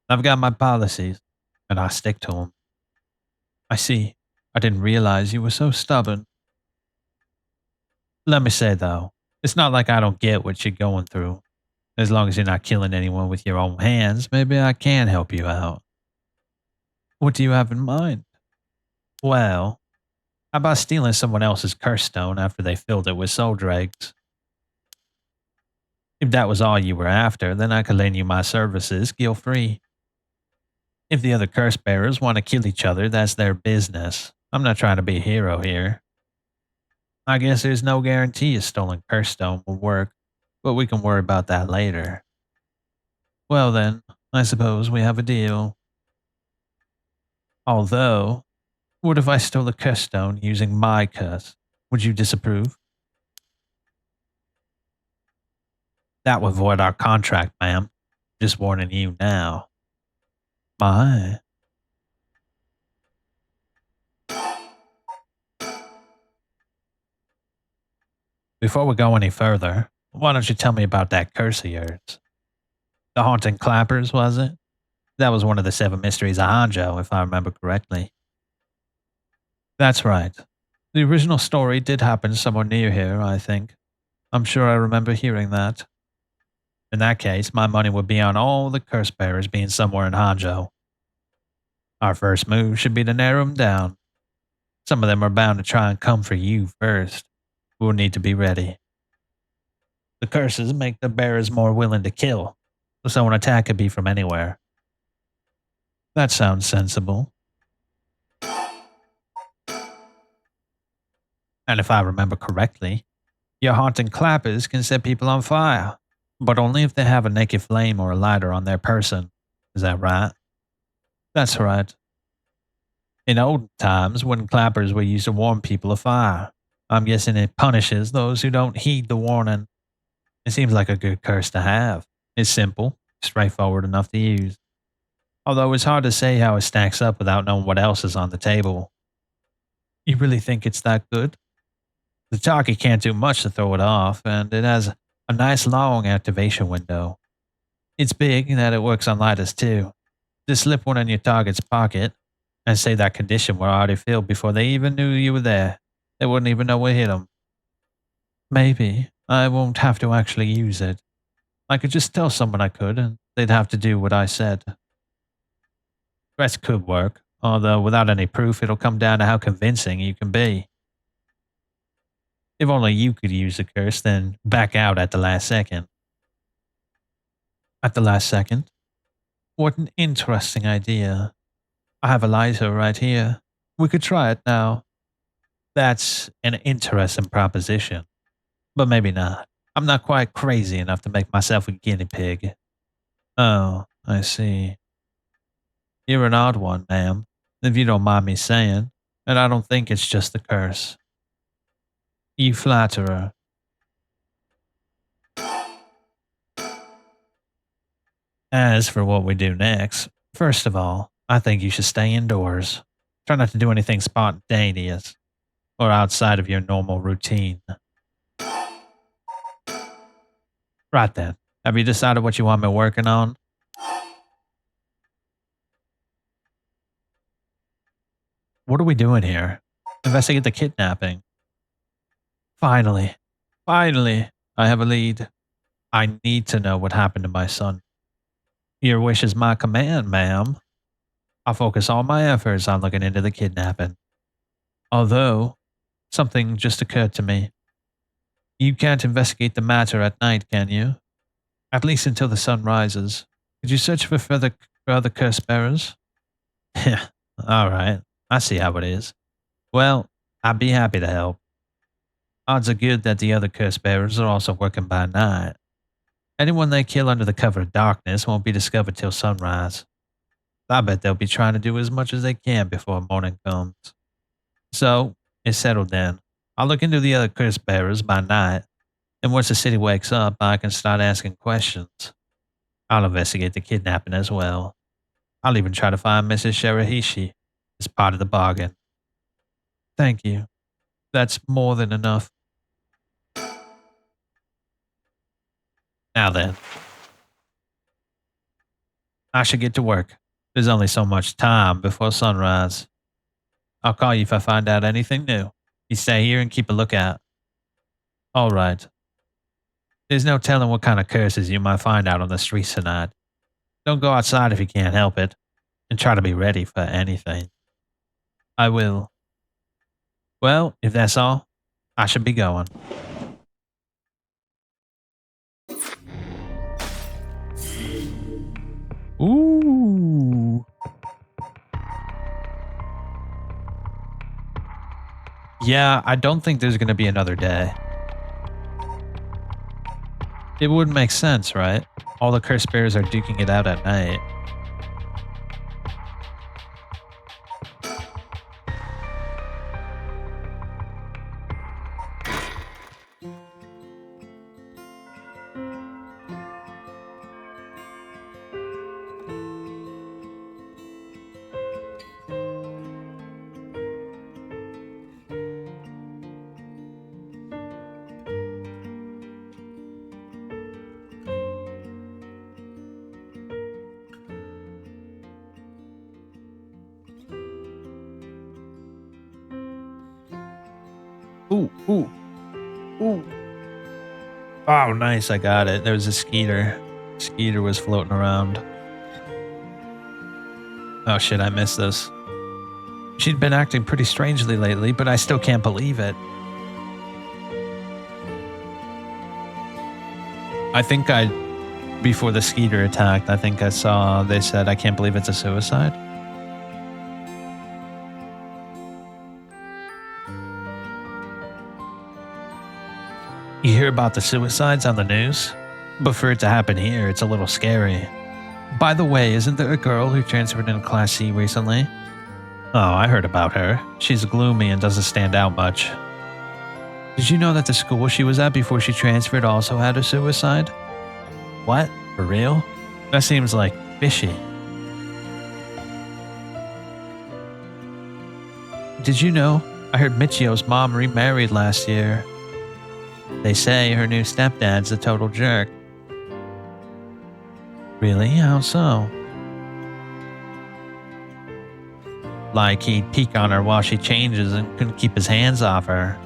I've got my policies, and I stick to them. I see. I didn't realize you were so stubborn. Let me say, though, it's not like I don't get what you're going through. As long as you're not killing anyone with your own hands, maybe I can help you out. What do you have in mind? Well, how about stealing someone else's curse stone after they filled it with soul dregs? If that was all you were after, then I could lend you my services guilt free. If the other curse bearers want to kill each other, that's their business. I'm not trying to be a hero here. I guess there's no guarantee a stolen curse stone will work, but we can worry about that later. Well then, I suppose we have a deal. Although, what if I stole a curse stone using my curse? Would you disapprove? That would void our contract, ma'am. Just warning you now. My. Before we go any further, why don't you tell me about that curse of yours? The haunting clappers, was it? That was one of the seven mysteries of Hanjo, if I remember correctly. That's right. The original story did happen somewhere near here, I think. I'm sure I remember hearing that. In that case, my money would be on all the curse bearers being somewhere in Hanzhou. Our first move should be to narrow them down. Some of them are bound to try and come for you first. We'll need to be ready. The curses make the bearers more willing to kill, so an attack could be from anywhere. That sounds sensible. And if I remember correctly, your haunting clappers can set people on fire, but only if they have a naked flame or a lighter on their person. Is that right? That's right. In old times, wooden clappers were used to warn people of fire. I'm guessing it punishes those who don't heed the warning. It seems like a good curse to have. It's simple, straightforward enough to use. Although it's hard to say how it stacks up without knowing what else is on the table. You really think it's that good? The target can't do much to throw it off, and it has a nice long activation window. It's big in that it works on lighters too. Just slip one in your target's pocket and say that condition were already filled before they even knew you were there. They wouldn't even know what hit them. Maybe I won't have to actually use it. I could just tell someone I could, and they'd have to do what I said. Rest could work, although without any proof, it'll come down to how convincing you can be. If only you could use the curse, then back out at the last second. At the last second? What an interesting idea. I have a lighter right here. We could try it now. That's an interesting proposition. But maybe not. I'm not quite crazy enough to make myself a guinea pig. Oh, I see. You're an odd one, ma'am, if you don't mind me saying, and I don't think it's just the curse. You flatter her. As for what we do next, first of all, I think you should stay indoors. Try not to do anything spontaneous or outside of your normal routine. Right then. Have you decided what you want me working on? What are we doing here? Investigate the kidnapping. Finally. Finally. I have a lead. I need to know what happened to my son. Your wish is my command, ma'am. I'll focus all my efforts on looking into the kidnapping. Although, something just occurred to me. You can't investigate the matter at night, can you? At least until the sun rises. Could you search for other curse bearers? Yeah, all right. I see how it is. Well, I'd be happy to help. Odds are good that the other curse bearers are also working by night. Anyone they kill under the cover of darkness won't be discovered till sunrise. I bet they'll be trying to do as much as they can before morning comes. So, it's settled then. I'll look into the other curse bearers by night, and once the city wakes up, I can start asking questions. I'll investigate the kidnapping as well. I'll even try to find Mrs. Shirahishi as part of the bargain. Thank you. That's more than enough. Now then, I should get to work. There's only so much time before sunrise. I'll call you if I find out anything new. You stay here and keep a lookout. All right. There's no telling what kind of curses you might find out on the streets tonight. Don't go outside if you can't help it, and try to be ready for anything. I will. Well, if that's all, I should be going. Ooh. Yeah, I don't think there's going to be another day. It would make sense, right? All the curse bears are duking it out at night. Ooh, ooh, ooh. Oh, nice. I got it. There was a skeeter. Skeeter was floating around. Oh, shit. I missed this. She'd been acting pretty strangely lately, but I still can't believe it. I think before the skeeter attacked, I think I saw they said, I can't believe it's a suicide. You hear about the suicides on the news? But for it to happen here, it's a little scary. By the way, isn't there a girl who transferred into Class C recently? Oh, I heard about her. She's gloomy and doesn't stand out much. Did you know that the school she was at before she transferred also had a suicide? What? For real? That seems like fishy. Did you know? I heard Michio's mom remarried last year. They say her new stepdad's a total jerk. Really? How so? Like he'd peek on her while she changes and couldn't keep his hands off her.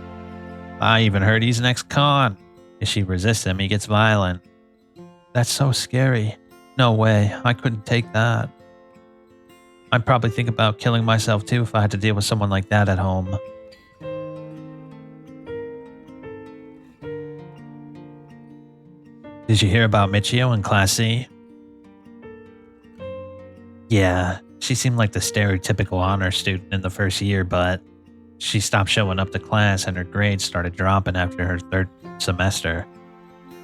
I even heard he's an ex-con. If she resists him, he gets violent. That's so scary. No way, I couldn't take that. I'd probably think about killing myself too if I had to deal with someone like that at home. Did you hear about Michio in Class C? Yeah, she seemed like the stereotypical honor student in the first year, but she stopped showing up to class and her grades started dropping after her third semester.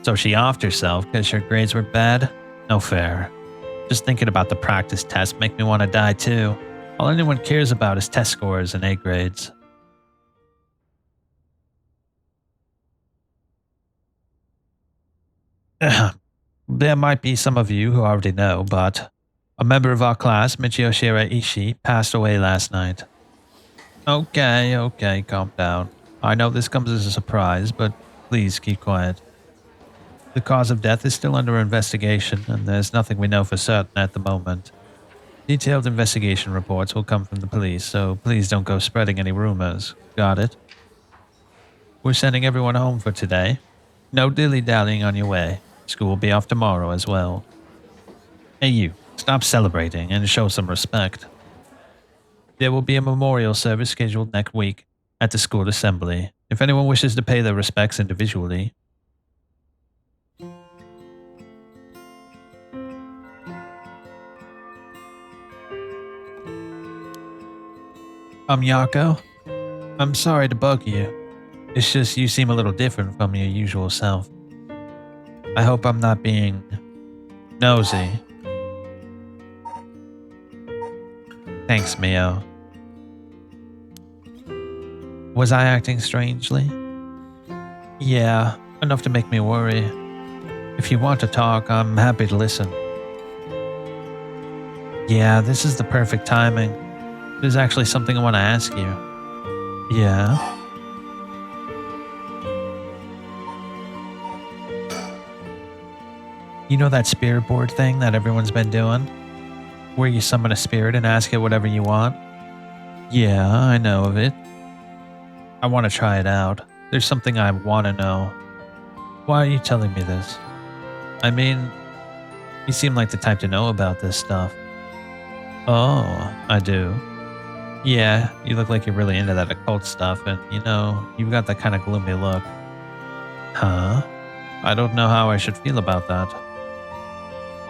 So she offed herself because her grades were bad? No fair. Just thinking about the practice test make me want to die too. All anyone cares about is test scores and A grades. There might be some of you who already know, but a member of our class, Michio Shiraishi, passed away last night. Okay, calm down. I know this comes as a surprise, but please keep quiet. The cause of death is still under investigation, and there's nothing we know for certain at the moment. Detailed investigation reports will come from the police, so please don't go spreading any rumors. Got it? We're sending everyone home for today. No dilly-dallying on your way. School will be off tomorrow as well. Hey you, stop celebrating and show some respect. There will be a memorial service scheduled next week at the school assembly, if anyone wishes to pay their respects individually. I'm Yako. I'm sorry to bug you. It's just you seem a little different from your usual self. I hope I'm not being nosy. Thanks, Mio. Was I acting strangely? Yeah, enough to make me worry. If you want to talk, I'm happy to listen. Yeah, this is the perfect timing. There's actually something I want to ask you. Yeah? You know that spirit board thing that everyone's been doing? Where you summon a spirit and ask it whatever you want? Yeah, I know of it. I want to try it out. There's something I want to know. Why are you telling me this? I mean, you seem like the type to know about this stuff. Oh, I do. Yeah, you look like you're really into that occult stuff, and you've got that kind of gloomy look. Huh? I don't know how I should feel about that.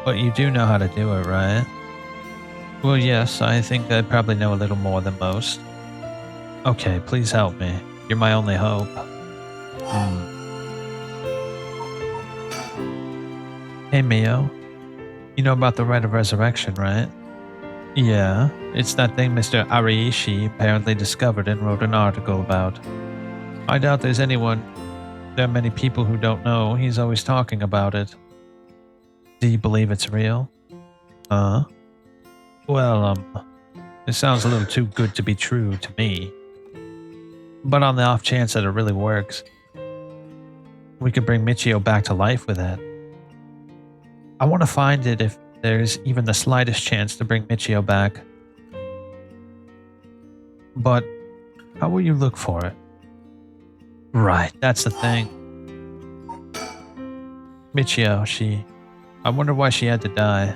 But you do know how to do it, right? Well, yes, I think I probably know a little more than most. Okay, please help me. You're my only hope. Hey, Mio. You know about the Rite of Resurrection, right? Yeah, it's that thing Mr. Ariishi apparently discovered and wrote an article about. I doubt there are many people who don't know. He's always talking about it. Do you believe it's real? Huh? Well, it sounds a little too good to be true to me. But on the off chance that it really works, we could bring Michio back to life with it. I want to find it if there's even the slightest chance to bring Michio back. But how will you look for it? Right, that's the thing. Michio, I wonder why she had to die.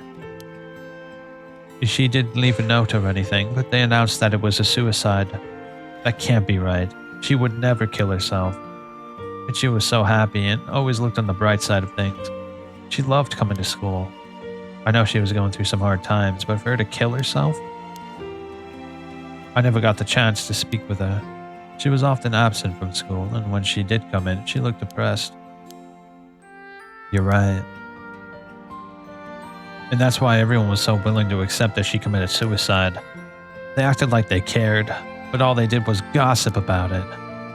She didn't leave a note or anything, but they announced that it was a suicide. That can't be right. She would never kill herself. Michio was so happy and always looked on the bright side of things. She loved coming to school. I know she was going through some hard times, but for her to kill herself? I never got the chance to speak with her. She was often absent from school, and when she did come in, she looked depressed. You're right. And that's why everyone was so willing to accept that she committed suicide. They acted like they cared, but all they did was gossip about it.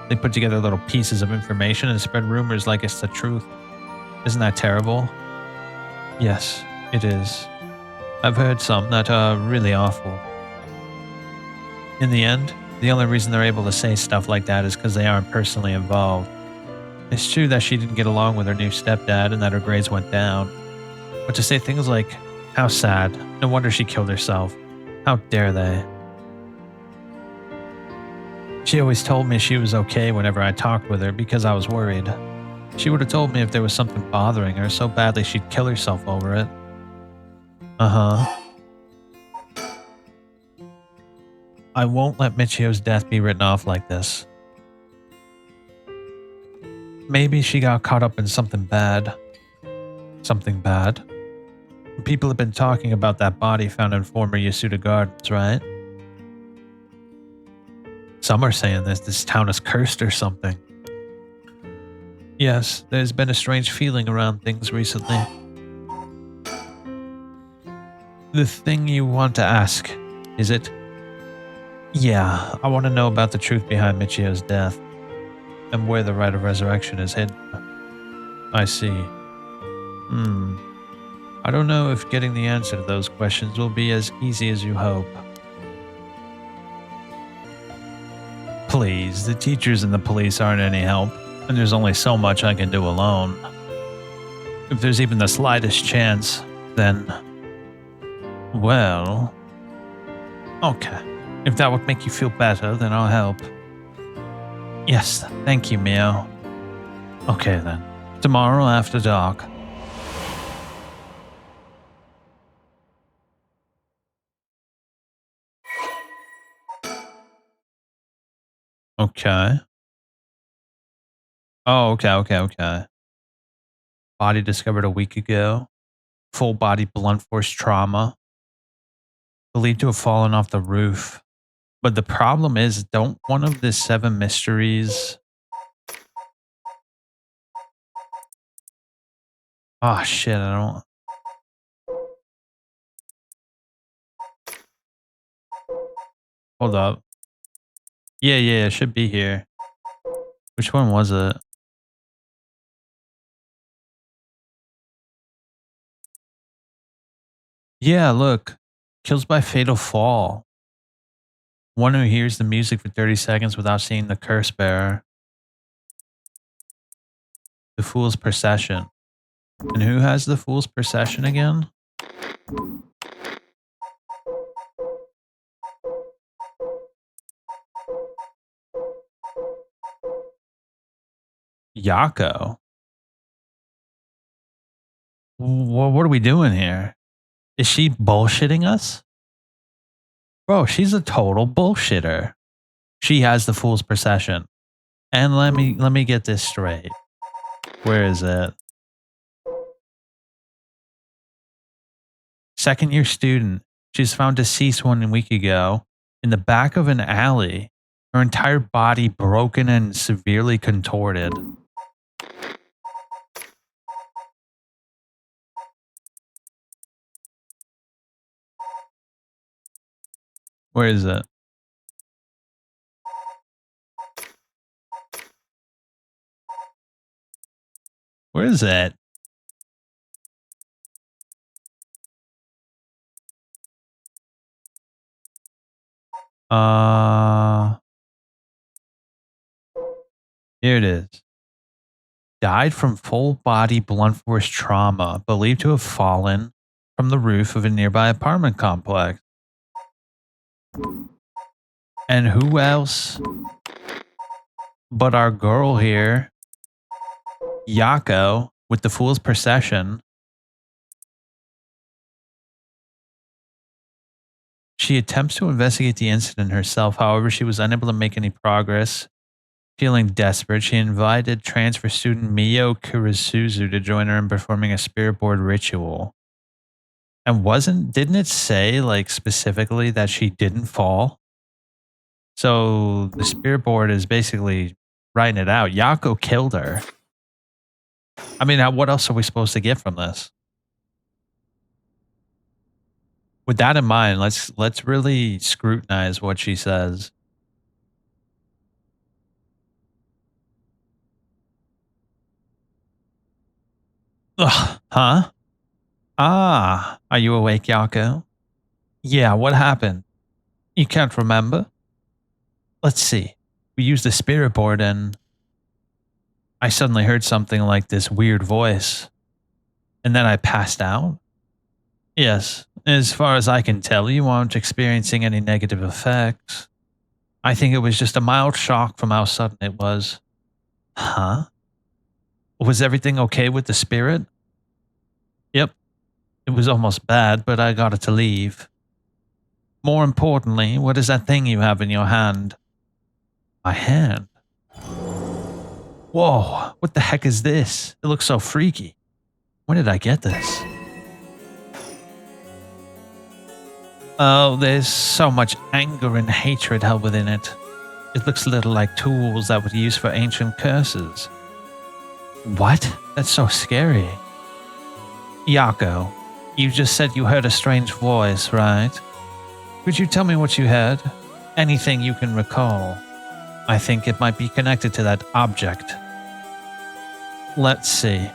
They put together little pieces of information and spread rumors like it's the truth. Isn't that terrible? Yes, it is. I've heard some that are really awful. In the end, the only reason they're able to say stuff like that is because they aren't personally involved. It's true that she didn't get along with her new stepdad and that her grades went down. But to say things like, how sad, no wonder she killed herself, how dare they? She always told me she was okay whenever I talked with her because I was worried. She would have told me if there was something bothering her so badly she'd kill herself over it. Uh-huh. I won't let Michio's death be written off like this. Maybe she got caught up in something bad. Something bad? People have been talking about that body found in former Yasuda Gardens, right? Some are saying this town is cursed or something. Yes, there's been a strange feeling around things recently. The thing you want to ask, is it? Yeah, I want to know about the truth behind Michio's death and where the rite of resurrection is hidden. I see. I don't know if getting the answer to those questions will be as easy as you hope. Please, the teachers and the police aren't any help, and there's only so much I can do alone. If there's even the slightest chance, then... Well... Okay. If that would make you feel better, then I'll help. Yes, thank you, Mio. Okay then. Tomorrow after dark. Okay. Oh, okay. Body discovered a week ago. Full body blunt force trauma. Believed to have fallen off the roof. But the problem is, don't one of the 7 mysteries... Oh shit, I don't... Hold up. Yeah, it should be here. Which one was it? Yeah, look. Kills by fatal fall. One who hears the music for 30 seconds without seeing the curse bearer. The Fool's Procession. And who has the Fool's Procession again? Yako. What are we doing here? Is she bullshitting us? Bro, she's a total bullshitter. She has the Fool's Procession. And let me get this straight. Where is it? Second year student. She's found deceased 1 week ago in the back of an alley. Her entire body broken and severely contorted. Where is it? Where is it? Here it is. Died from full body blunt force trauma, believed to have fallen from the roof of a nearby apartment complex. And who else But our girl here, Yako, with the Fool's Procession, she attempts to investigate the incident herself. However, she was unable to make any progress. Feeling desperate, she invited transfer student Mio Kurisuzu to join her in performing a spirit board ritual. And didn't it say like specifically that she didn't fall? So the spirit board is basically writing it out. Yako killed her. I mean, what else are we supposed to get from this? With that in mind, let's really scrutinize what she says. Ugh, huh? Ah, are you awake, Yako? Yeah, what happened? You can't remember? Let's see. We used the spirit board and I suddenly heard something like this weird voice. And then I passed out? Yes, as far as I can tell, you aren't experiencing any negative effects. I think it was just a mild shock from how sudden it was. Huh? Was everything okay with the spirit? Yep. It was almost bad, but I got it to leave. More importantly, what is that thing you have in your hand? My hand? Whoa, what the heck is this? It looks so freaky. When did I get this? Oh, there's so much anger and hatred held within it. It looks a little like tools that were used for ancient curses. What? That's so scary. Yako, you just said you heard a strange voice, right? Could you tell me what you heard? Anything you can recall. I think it might be connected to that object. Let's see.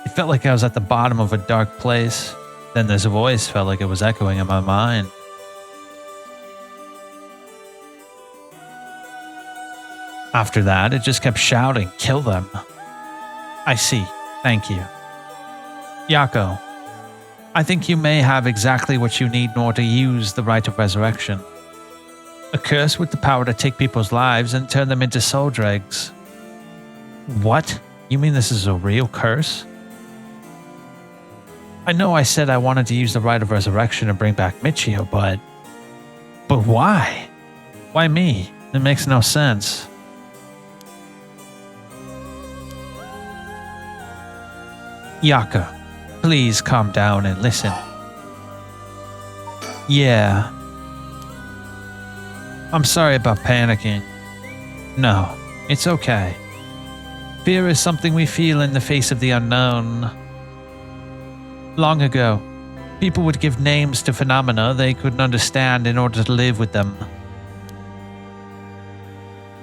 It felt like I was at the bottom of a dark place. Then this voice felt like it was echoing in my mind. After that, it just kept shouting, "Kill them." I see. Thank you. Yako, I think you may have exactly what you need in order to use the rite of resurrection. A curse with the power to take people's lives and turn them into soul dregs. What? You mean this is a real curse? I know I said I wanted to use the rite of resurrection to bring back Michio, but why? Why me? It makes no sense. Yaka, please calm down and listen. Yeah. I'm sorry about panicking. No, it's okay. Fear is something we feel in the face of the unknown. Long ago, people would give names to phenomena they couldn't understand in order to live with them.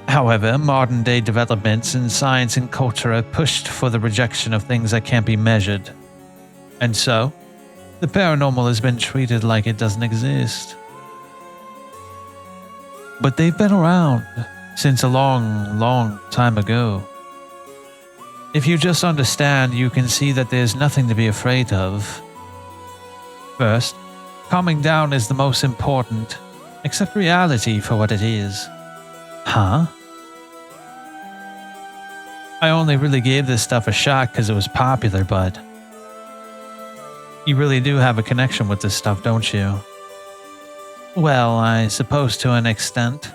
However, modern-day developments in science and culture have pushed for the rejection of things that can't be measured. And so, the paranormal has been treated like it doesn't exist. But they've been around since a long, long time ago. If you just understand, you can see that there's nothing to be afraid of. First, calming down is the most important. Accept reality for what it is. Huh? I only really gave this stuff a shot because it was popular, but you really do have a connection with this stuff, don't you? Well, I suppose to an extent.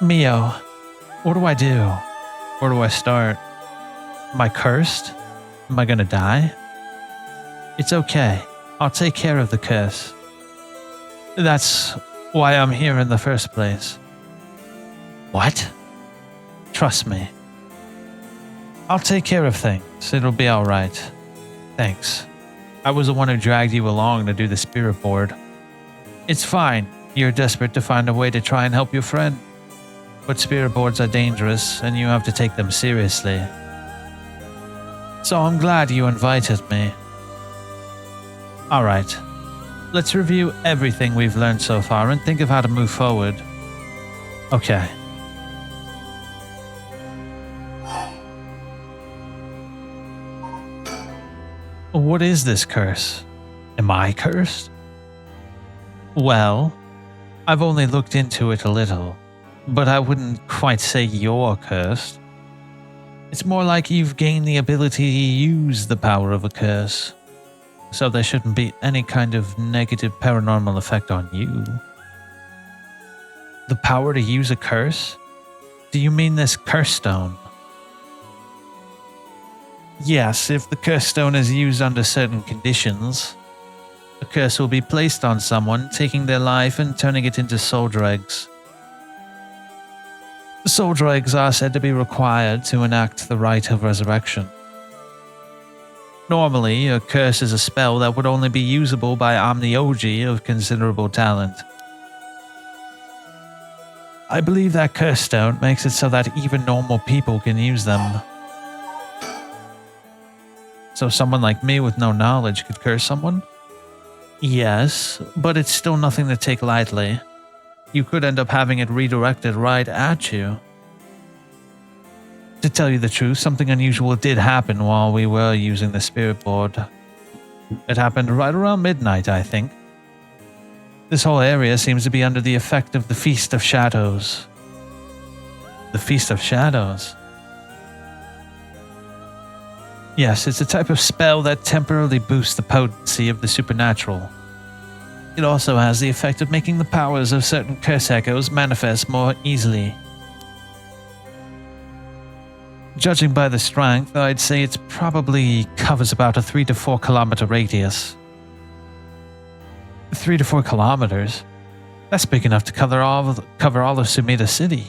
Mio, what do I do? Where do I start? Am I cursed? Am I gonna die? It's okay. I'll take care of the curse. That's why I'm here in the first place. What? Trust me. I'll take care of things. It'll be alright. Thanks. I was the one who dragged you along to do the spirit board. It's fine. You're desperate to find a way to try and help your friend. But spirit boards are dangerous and you have to take them seriously. So I'm glad you invited me. Alright. Let's review everything we've learned so far and think of how to move forward. Okay. What is this curse? Am I cursed? Well, I've only looked into it a little. But I wouldn't quite say you're cursed. It's more like you've gained the ability to use the power of a curse. So there shouldn't be any kind of negative paranormal effect on you. The power to use a curse? Do you mean this curse stone? Yes, if the curse stone is used under certain conditions, a curse will be placed on someone, taking their life and turning it into soul dregs. Soul dregs are said to be required to enact the rite of resurrection. Normally, a curse is a spell that would only be usable by omniogi of considerable talent. I believe that curse stone makes it so that even normal people can use them. So someone like me with no knowledge could curse someone? Yes, but it's still nothing to take lightly. You could end up having it redirected right at you. To tell you the truth, something unusual did happen while we were using the spirit board. It happened right around midnight, I think. This whole area seems to be under the effect of the Feast of Shadows. The Feast of Shadows? Yes, it's a type of spell that temporarily boosts the potency of the supernatural. It also has the effect of making the powers of certain curse echoes manifest more easily. Judging by the strength, I'd say it probably covers about a 3 to 4 kilometer radius. 3 to 4 kilometers? That's big enough to cover all of Sumida City.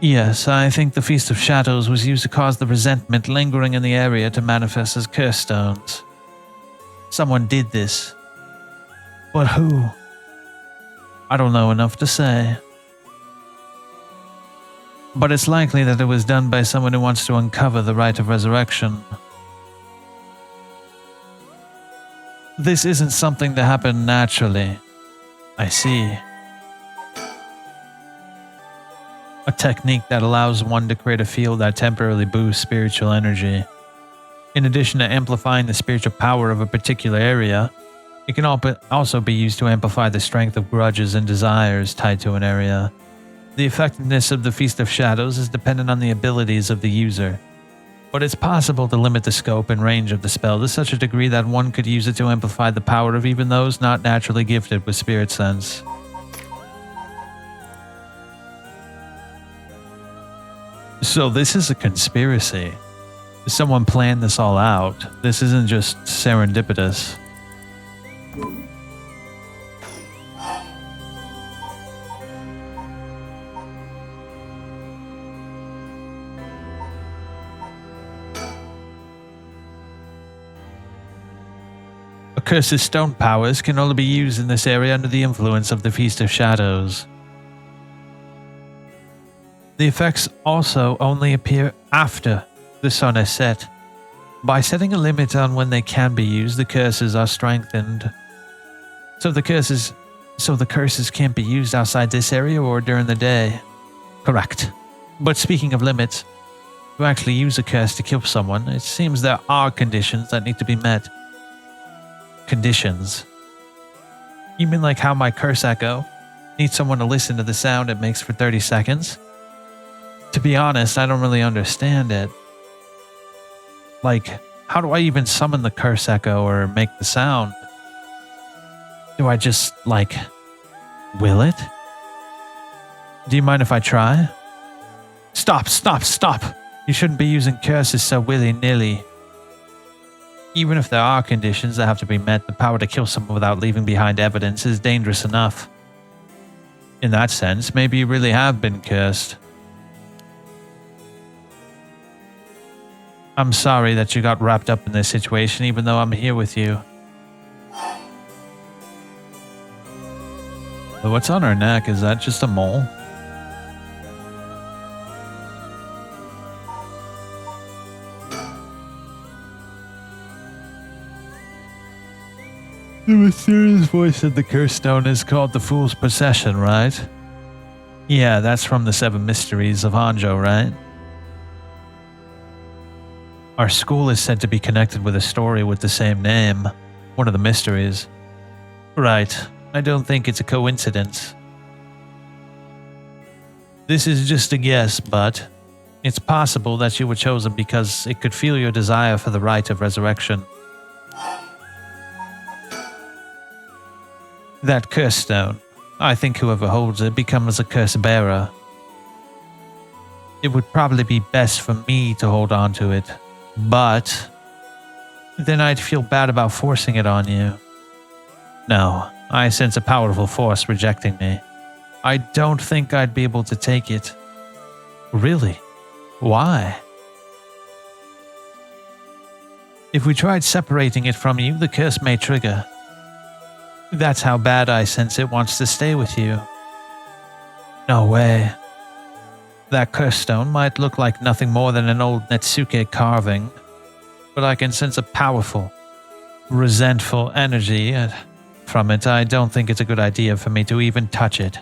Yes, I think the Feast of Shadows was used to cause the resentment lingering in the area to manifest as curse stones. Someone did this. But who? I don't know enough to say. But it's likely that it was done by someone who wants to uncover the rite of resurrection. This isn't something that happened naturally. I see. A technique that allows one to create a field that temporarily boosts spiritual energy. In addition to amplifying the spiritual power of a particular area, it can also be used to amplify the strength of grudges and desires tied to an area. The effectiveness of the Feast of Shadows is dependent on the abilities of the user, but it's possible to limit the scope and range of the spell to such a degree that one could use it to amplify the power of even those not naturally gifted with spirit sense. So this is a conspiracy. Someone planned this all out. This isn't just serendipitous. A curse's stone powers can only be used in this area under the influence of the Feast of Shadows. The effects also only appear after the sun has set. By setting a limit on when they can be used, the curses are strengthened. So the curses can't be used outside this area or during the day. Correct. But speaking of limits, to actually use a curse to kill someone, it seems there are conditions that need to be met. Conditions? You mean like how my curse echo needs someone to listen to the sound it makes for 30 seconds? To be honest, I don't really understand it. Like, how do I even summon the curse echo or make the sound? Do I just, will it? Do you mind if I try? Stop! You shouldn't be using curses so willy-nilly. Even if there are conditions that have to be met, the power to kill someone without leaving behind evidence is dangerous enough. In that sense, maybe you really have been cursed. I'm sorry that you got wrapped up in this situation, even though I'm here with you. But what's on her neck? Is that just a mole? The mysterious voice of the cursed stone is called the Fool's Procession, right? Yeah, that's from the 7 Mysteries of Hanjo, right? Our school is said to be connected with a story with the same name, one of the mysteries. Right, I don't think it's a coincidence. This is just a guess, but it's possible that you were chosen because it could feel your desire for the rite of resurrection. That curse stone, I think whoever holds it becomes a curse bearer. It would probably be best for me to hold on to it, but then I'd feel bad about forcing it on you. No, I sense a powerful force rejecting me. I don't think I'd be able to take it. Really? Why? If we tried separating it from you, the curse may trigger. That's how bad I sense it wants to stay with you. No way. That curse stone might look like nothing more than an old Netsuke carving, but I can sense a powerful, resentful energy from it. I don't think it's a good idea for me to even touch it.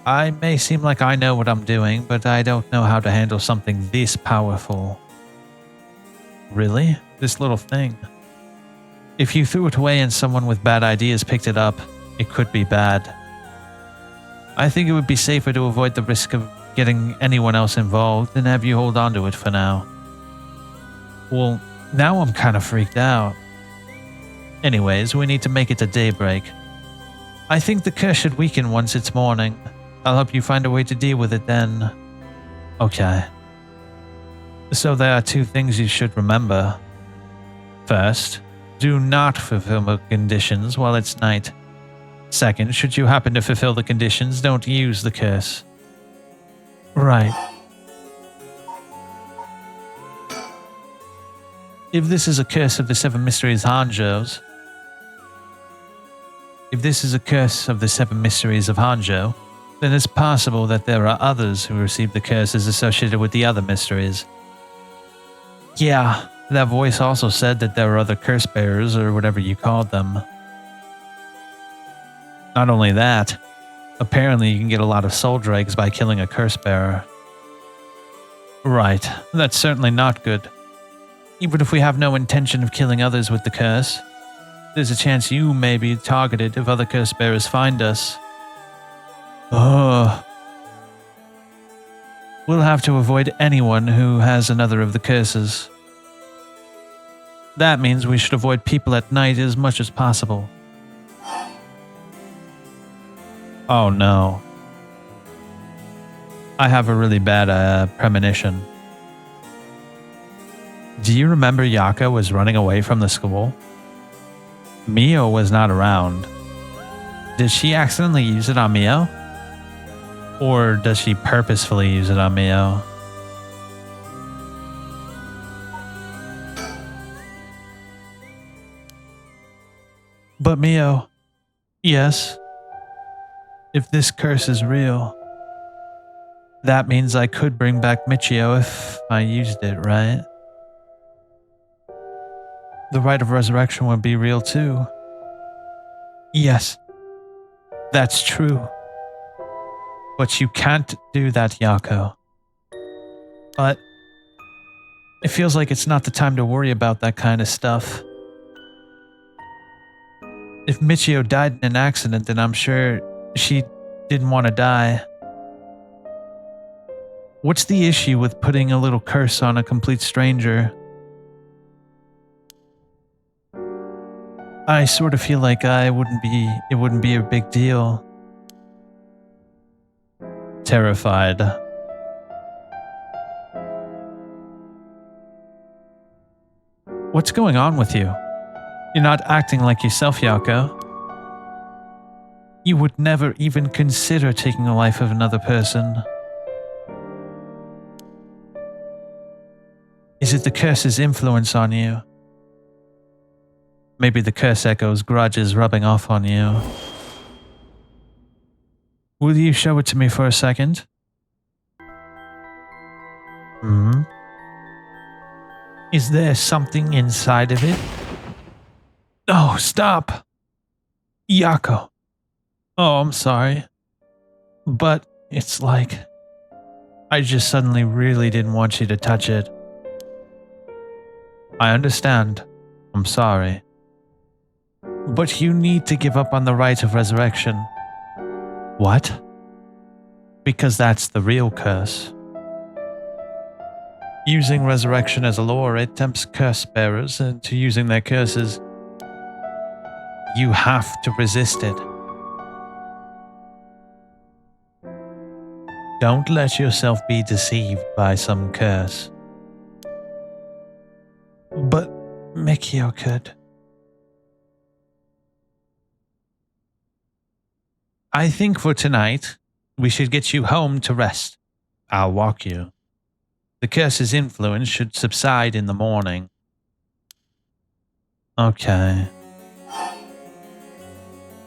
I may seem like I know what I'm doing, but I don't know how to handle something this powerful. Really? This little thing? If you threw it away and someone with bad ideas picked it up, it could be bad. I think it would be safer to avoid the risk of getting anyone else involved and have you hold on to it for now. Well, now I'm kind of freaked out. Anyways, we need to make it to daybreak. I think the curse should weaken once it's morning. I'll help you find a way to deal with it then. Okay. So there are two things you should remember. First, do not fulfill the conditions while it's night. Second, should you happen to fulfill the conditions, don't use the curse. Right. If this is a curse of the Seven Mysteries Hanzhos, then it's possible that there are others who received the curses associated with the other mysteries. Yeah, that voice also said that there are other curse bearers, or whatever you called them. Not only that, apparently you can get a lot of soul dregs by killing a curse bearer. Right, that's certainly not good. Even if we have no intention of killing others with the curse, there's a chance you may be targeted if other curse bearers find us. We'll have to avoid anyone who has another of the curses. That means we should avoid people at night as much as possible. Oh no. I have a really bad premonition. Do you remember Yaka was running away from the school? Mio was not around. Did she accidentally use it on Mio? Or does she purposefully use it on Mio? But Mio, yes, if this curse is real, that means I could bring back Michio if I used it, right? The rite of resurrection would be real too. Yes, that's true. But you can't do that, Yako. But it feels like it's not the time to worry about that kind of stuff. If Michio died in an accident, then I'm sure she didn't want to die. What's the issue with putting a little curse on a complete stranger? I sort of feel like it wouldn't be a big deal. Terrified. What's going on with you? You're not acting like yourself, Yako. You would never even consider taking the life of another person. Is it the curse's influence on you? Maybe the curse echo's grudge is rubbing off on you. Will you show it to me for a second? Is there something inside of it? Oh, stop! Yako. Oh, I'm sorry. But it's like I just suddenly really didn't want you to touch it. I understand. I'm sorry. But you need to give up on the rite of resurrection. What? Because that's the real curse. Using resurrection as a lure, it tempts curse bearers into using their curses. You have to resist it. Don't let yourself be deceived by some curse. But Mikio could. I think for tonight, we should get you home to rest. I'll walk you. The curse's influence should subside in the morning. Okay.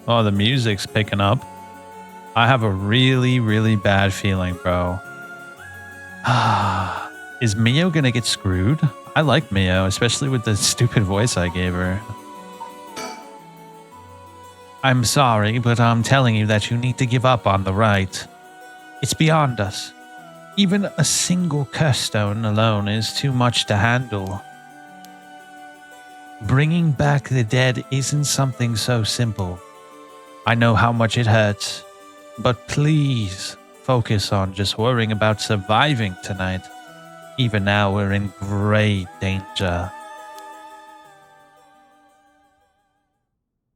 Oh, the music's picking up. I have a really, really bad feeling, bro. Is Mio gonna get screwed? I like Mio, especially with the stupid voice I gave her. I'm sorry, but I'm telling you that you need to give up on the right. It's beyond us. Even a single curse stone alone is too much to handle. Bringing back the dead isn't something so simple. I know how much it hurts, but please focus on just worrying about surviving tonight. Even now, we're in great danger.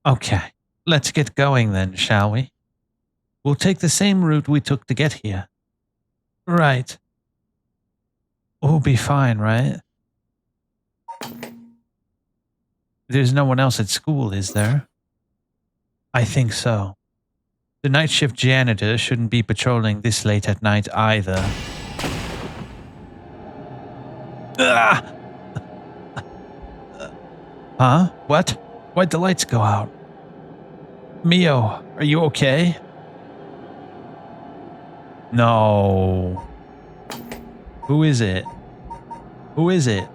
Okay, let's get going then, shall we? We'll take the same route we took to get here. Right. We'll be fine, right? There's no one else at school, is there? I think so. The night shift janitor shouldn't be patrolling this late at night either. Ah! Huh? What? Why'd the lights go out? Mio, are you okay? No. Who is it? Who is it?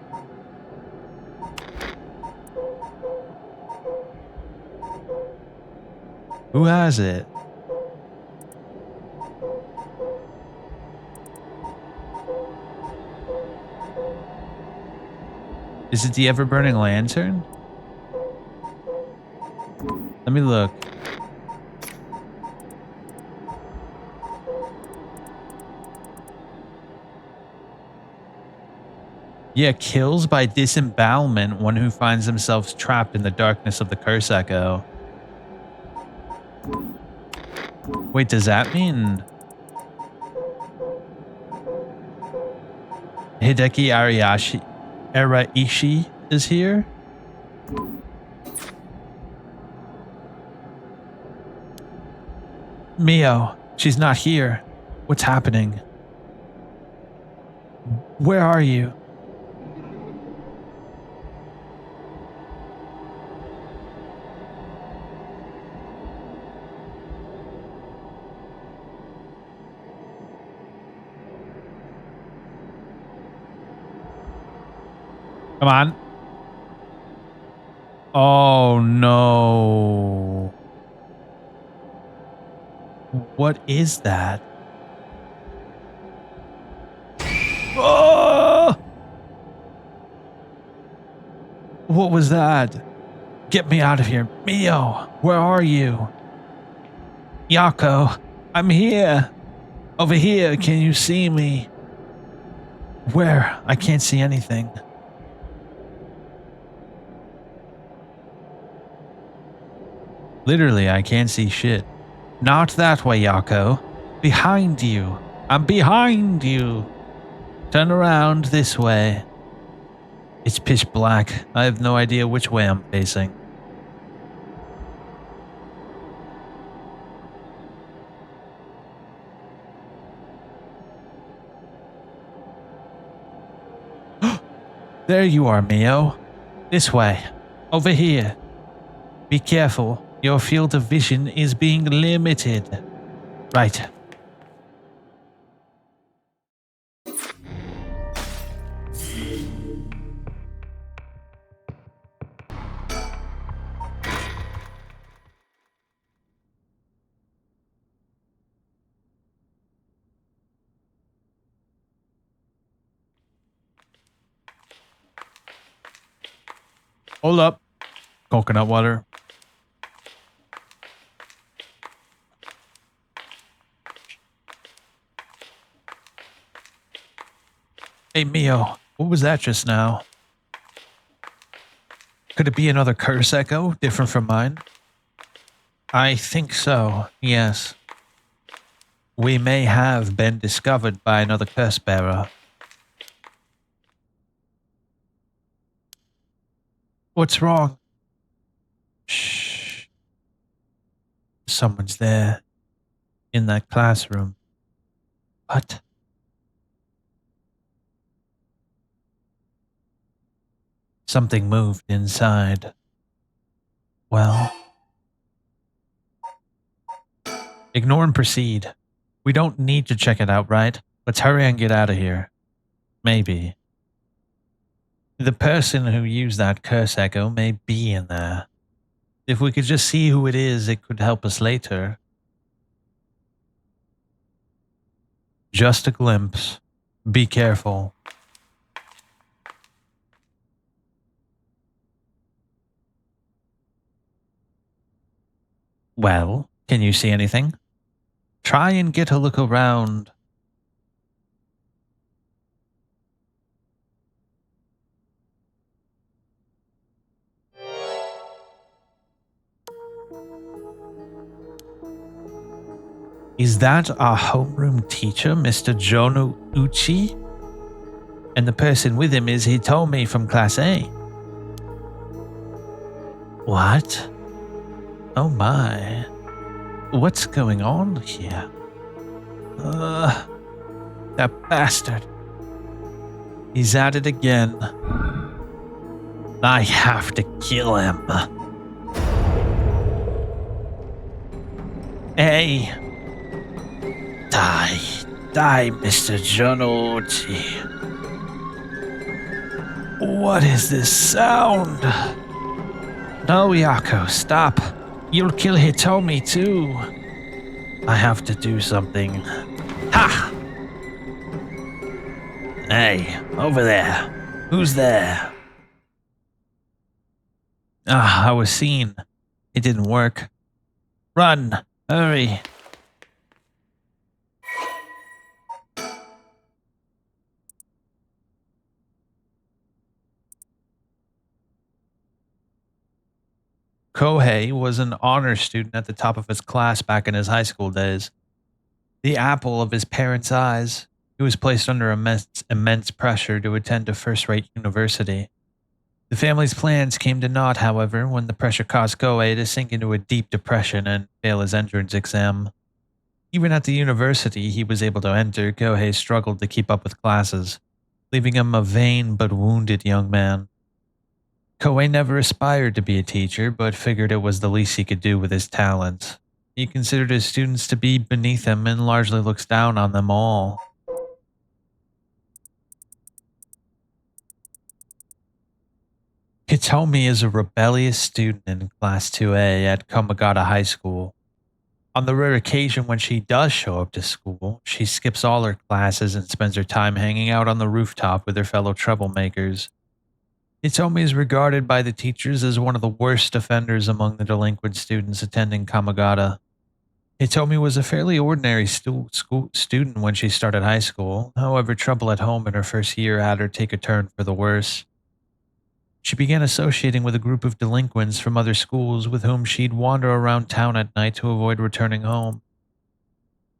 Who has it? Is it the ever-burning lantern? Let me look. Yeah, kills by disembowelment one who finds themselves trapped in the darkness of the curse echo. Wait, does that mean Hideki Araishi is here? Mio, she's not here. What's happening? Where are you? Come on. Oh no. What is that? Oh! What was that? Get me out of here. Mio, where are you? Yako, I'm here. Over here, can you see me? Where? I can't see anything. Literally, I can't see shit. Not that way, Yako. Behind you. I'm behind you. Turn around this way. It's pitch black. I have no idea which way I'm facing. There you are, Mio. This way. Over here. Be careful. Your field of vision is being limited. Right. Hold up. Coconut water. Hey, Mio, what was that just now? Could it be another curse echo, different from mine? I think so, yes. We may have been discovered by another curse bearer. What's wrong? Shh. Someone's there. In that classroom. What? Something moved inside. Well, ignore and proceed. We don't need to check it out, right? Let's hurry and get out of here. Maybe. The person who used that curse echo may be in there. If we could just see who it is, it could help us later. Just a glimpse. Be careful. Well, can you see anything? Try and get a look around. Is that our homeroom teacher, Mr. Jono Uchi? And the person with him is Hitomi from Class A. What? Oh my. What's going on here? That bastard. He's at it again. I have to kill him. Hey. Die. Die, Mr. Jonochi. What is this sound? No, Yako, stop. You'll kill Hitomi too. I have to do something. Ha! Hey, over there. Who's there? Ah, I was seen. It didn't work. Run! Hurry! Kohei was an honor student at the top of his class back in his high school days. The apple of his parents' eyes, he was placed under immense pressure to attend a first-rate university. The family's plans came to naught, however, when the pressure caused Kohei to sink into a deep depression and fail his entrance exam. Even at the university he was able to enter, Kohei struggled to keep up with classes, leaving him a vain but wounded young man. Kohei never aspired to be a teacher, but figured it was the least he could do with his talents. He considered his students to be beneath him and largely looks down on them all. Hitomi is a rebellious student in Class 2A at Komagata High School. On the rare occasion when she does show up to school, she skips all her classes and spends her time hanging out on the rooftop with her fellow troublemakers. Hitomi is regarded by the teachers as one of the worst offenders among the delinquent students attending Kamagata. Hitomi was a fairly ordinary student when she started high school. However, trouble at home in her first year had her take a turn for the worse. She began associating with a group of delinquents from other schools with whom she'd wander around town at night to avoid returning home.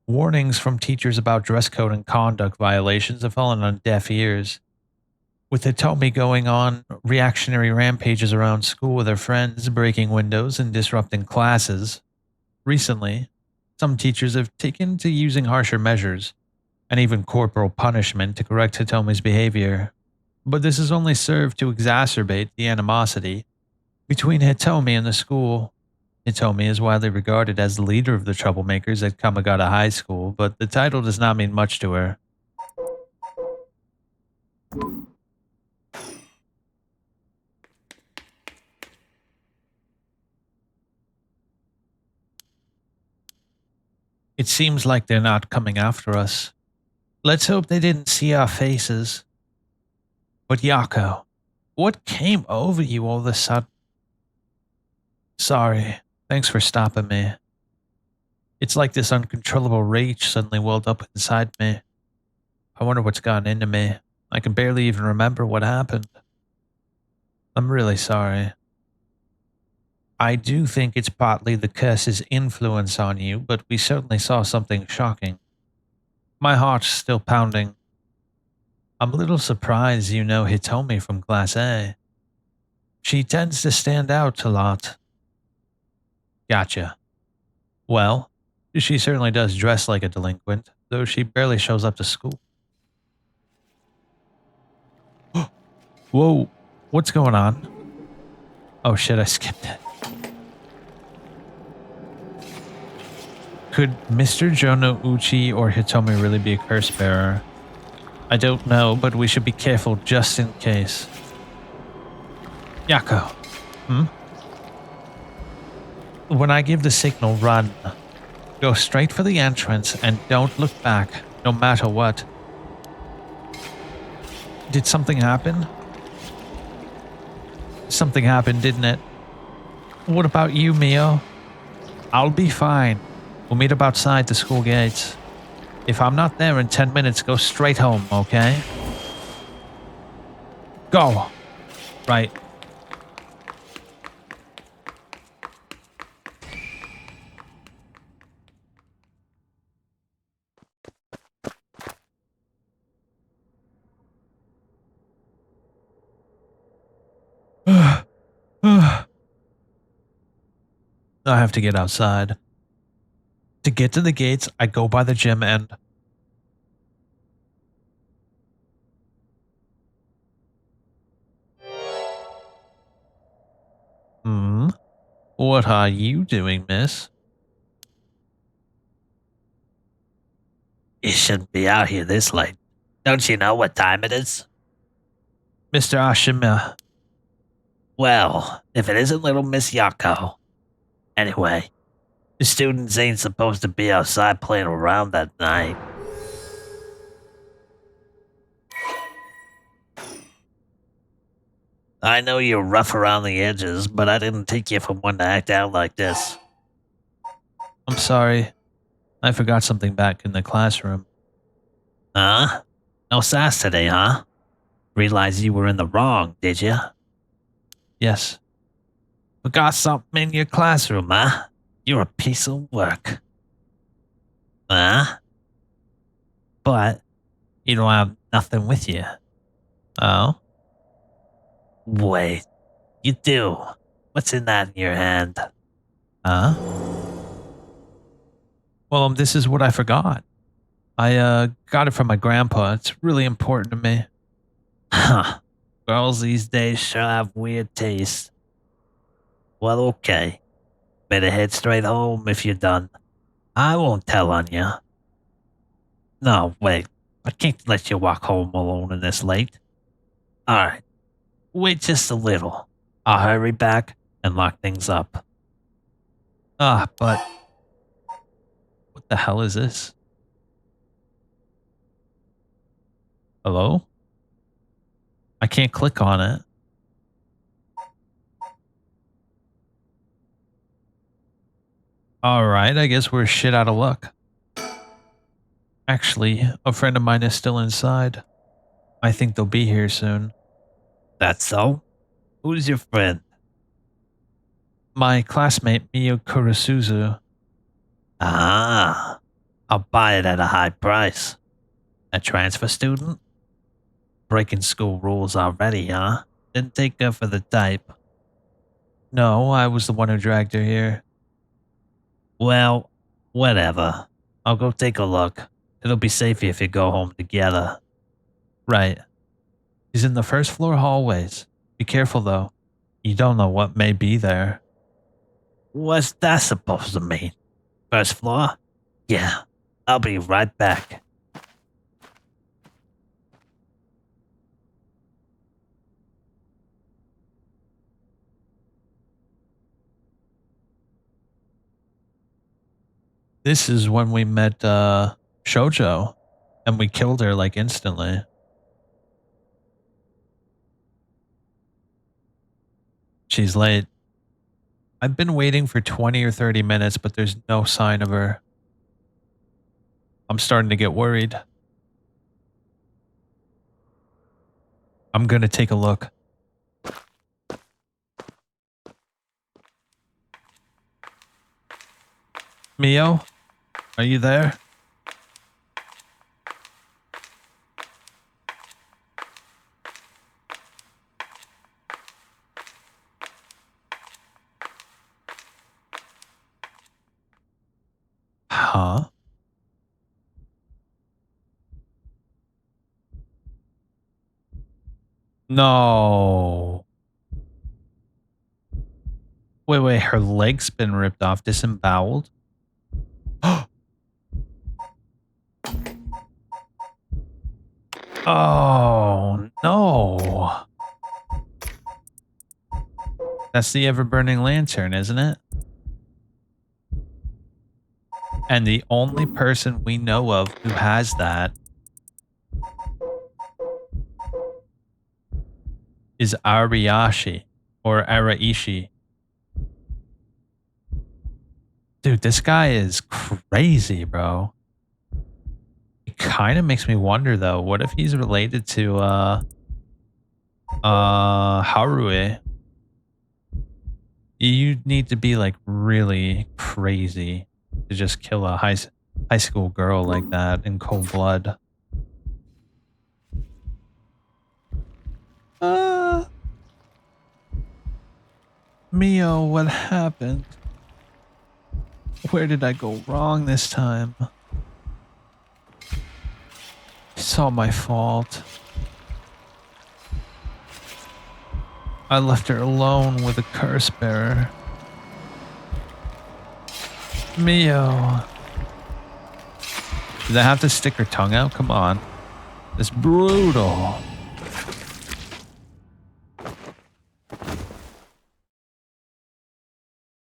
Warnings from teachers about dress code and conduct violations have fallen on deaf ears. With Hitomi going on reactionary rampages around school with her friends, breaking windows and disrupting classes. Recently, some teachers have taken to using harsher measures, and even corporal punishment to correct Hitomi's behavior. But this has only served to exacerbate the animosity between Hitomi and the school. Hitomi is widely regarded as the leader of the troublemakers at Kamagata High School, but the title does not mean much to her. It seems like they're not coming after us. Let's hope they didn't see our faces. But Yako, what came over you all of a sudden? Sorry, thanks for stopping me. It's like this uncontrollable rage suddenly welled up inside me. I wonder what's gotten into me. I can barely even remember what happened. I'm really sorry. I do think it's partly the curse's influence on you, but we certainly saw something shocking. My heart's still pounding. I'm a little surprised you know Hitomi from Class A. She tends to stand out a lot. Gotcha. Well, she certainly does dress like a delinquent, though she barely shows up to school. Whoa, what's going on? Oh shit, I skipped it. Could Mr. Jono Uchi or Hitomi really be a curse bearer? I don't know, but we should be careful just in case. Yako. Hmm? When I give the signal, run. Go straight for the entrance and don't look back, no matter what. Did something happen? Something happened, didn't it? What about you, Mio? I'll be fine. We'll meet up outside the school gates. If I'm not there in 10 minutes, go straight home, okay? Go. Right. I have to get outside. To get to the gates, I go by the gym and... Hmm? What are you doing, miss? You shouldn't be out here this late. Don't you know what time it is? Mr. Ashima. Well, if it isn't little Miss Yako. Anyway, the students ain't supposed to be outside playing around that night. I know you're rough around the edges, but I didn't take you for one to act out like this. I'm sorry. I forgot something back in the classroom. Huh? No sass today, huh? Realize you were in the wrong, did you? Yes. Forgot something in your classroom, huh? You're a piece of work. Huh? But you don't have nothing with you. Oh? Wait, you do. What's in that in your hand? Huh? Well, this is what I forgot. I got it from my grandpa. It's really important to me. Huh. Girls these days sure have weird taste. Well, okay. Better head straight home if you're done. I won't tell on you. No, wait. I can't let you walk home alone in this late. Alright. Wait just a little. I'll hurry back and lock things up. Ah, but... What the hell is this? Hello? I can't click on it. Alright, I guess we're shit out of luck. Actually, a friend of mine is still inside. I think they'll be here soon. That's so? Who's your friend? My classmate, Mio Kurosuzu. Ah. I'll buy it at a high price. A transfer student? Breaking school rules already, huh? Didn't take her for the type. No, I was the one who dragged her here. Well, whatever. I'll go take a look. It'll be safer if you go home together. Right. He's in the first floor hallways. Be careful though. You don't know what may be there. What's that supposed to mean? First floor? Yeah, I'll be right back. This is when we met Shoujo and we killed her like instantly. She's late. I've been waiting for 20 or 30 minutes, but there's no sign of her. I'm starting to get worried. I'm gonna take a look. Mio, are you there? Huh? No. Wait, her leg's been ripped off, disemboweled? Oh, no. That's the ever-burning lantern, isn't it? And the only person we know of who has that is Ariashi or Araishi. Dude, this guy is crazy, bro. It kind of makes me wonder though, what if he's related to Harue? You need to be like really crazy to just kill a high school girl like that in cold blood. Mio, what happened? Where did I go wrong this time? It's all my fault. I left her alone with a curse bearer. Mio. Did I have to stick her tongue out? Come on. It's brutal.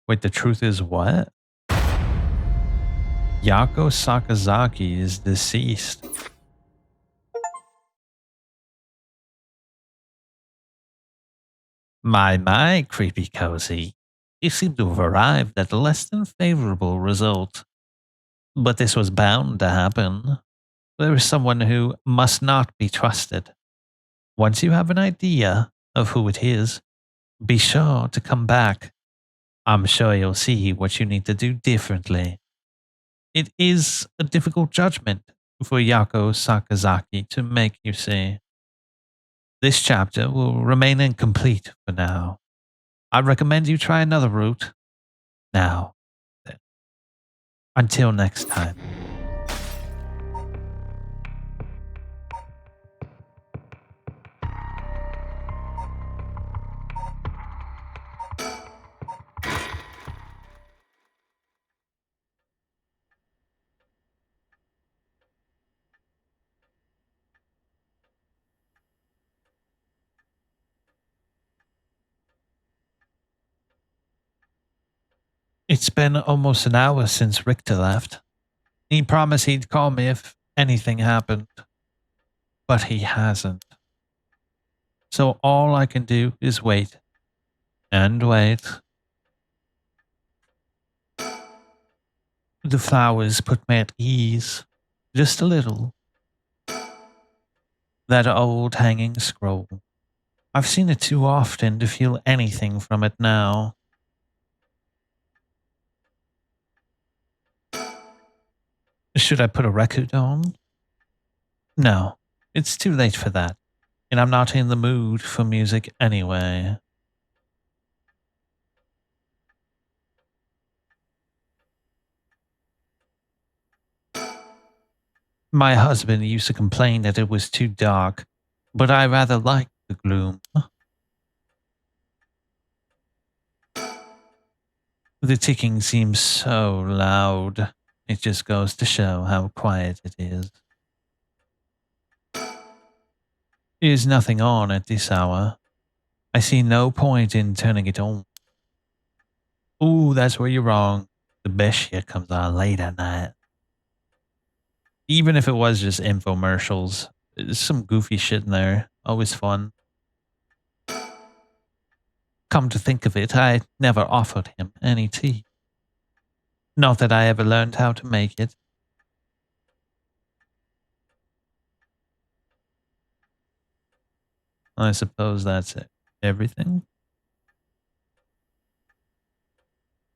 Wait, the truth is what? Yako Sakazaki is deceased. My, creepy cozy. You seem to have arrived at a less than favorable result. But this was bound to happen. There is someone who must not be trusted. Once you have an idea of who it is, be sure to come back. I'm sure you'll see what you need to do differently. It is a difficult judgment for Yako Sakazaki to make, you see. This chapter will remain incomplete for now. I recommend you try another route. Now, then. Until next time. It's been almost an hour since Richter left. He promised he'd call me if anything happened. But he hasn't. So all I can do is wait. And wait. The flowers put me at ease. Just a little. That old hanging scroll. I've seen it too often to feel anything from it now. Should I put a record on? No, it's too late for that, and I'm not in the mood for music anyway. My husband used to complain that it was too dark, but I rather liked the gloom. The ticking seems so loud. It just goes to show how quiet it is. There's nothing on at this hour. I see no point in turning it on. Ooh, that's where you're wrong. The best shit comes on late at night. Even if it was just infomercials, there's some goofy shit in there. Always fun. Come to think of it, I never offered him any tea. Not that I ever learned how to make it. I suppose that's it. Everything?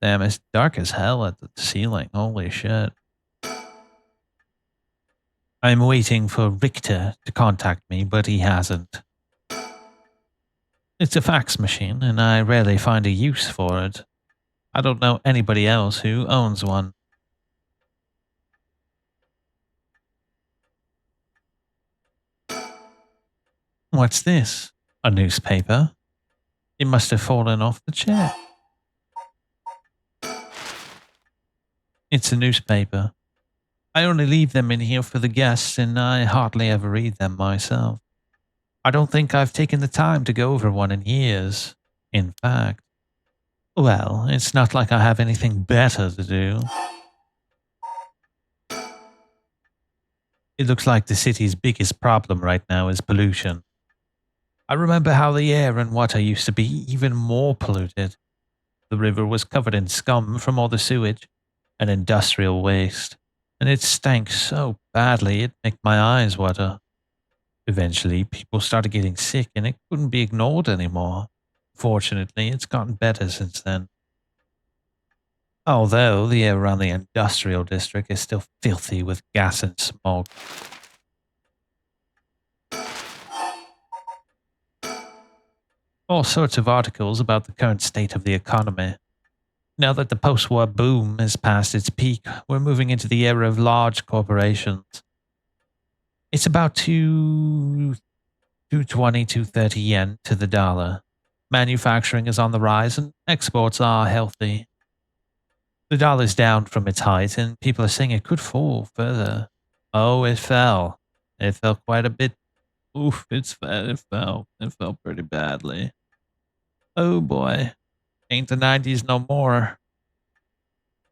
Damn, it's dark as hell at the ceiling. Holy shit. I'm waiting for Richter to contact me, but he hasn't. It's a fax machine, and I rarely find a use for it. I don't know anybody else who owns one. What's this? A newspaper? It must have fallen off the chair. It's a newspaper. I only leave them in here for the guests, and I hardly ever read them myself. I don't think I've taken the time to go over one in years. In fact, well, it's not like I have anything better to do. It looks like the city's biggest problem right now is pollution. I remember how the air and water used to be even more polluted. The river was covered in scum from all the sewage and industrial waste, and it stank so badly it made my eyes water. Eventually, people started getting sick and it couldn't be ignored anymore. Fortunately, it's gotten better since then. Although the air around the industrial district is still filthy with gas and smoke. All sorts of articles about the current state of the economy. Now that the post war boom has passed its peak, we're moving into the era of large corporations. It's about 220, 230 yen to the dollar. Manufacturing is on the rise and exports are healthy. The dollar's down from its height and people are saying it could fall further. Oh, it fell. It fell quite a bit. Oof, it fell. It fell pretty badly. Oh boy. Ain't the 90s no more.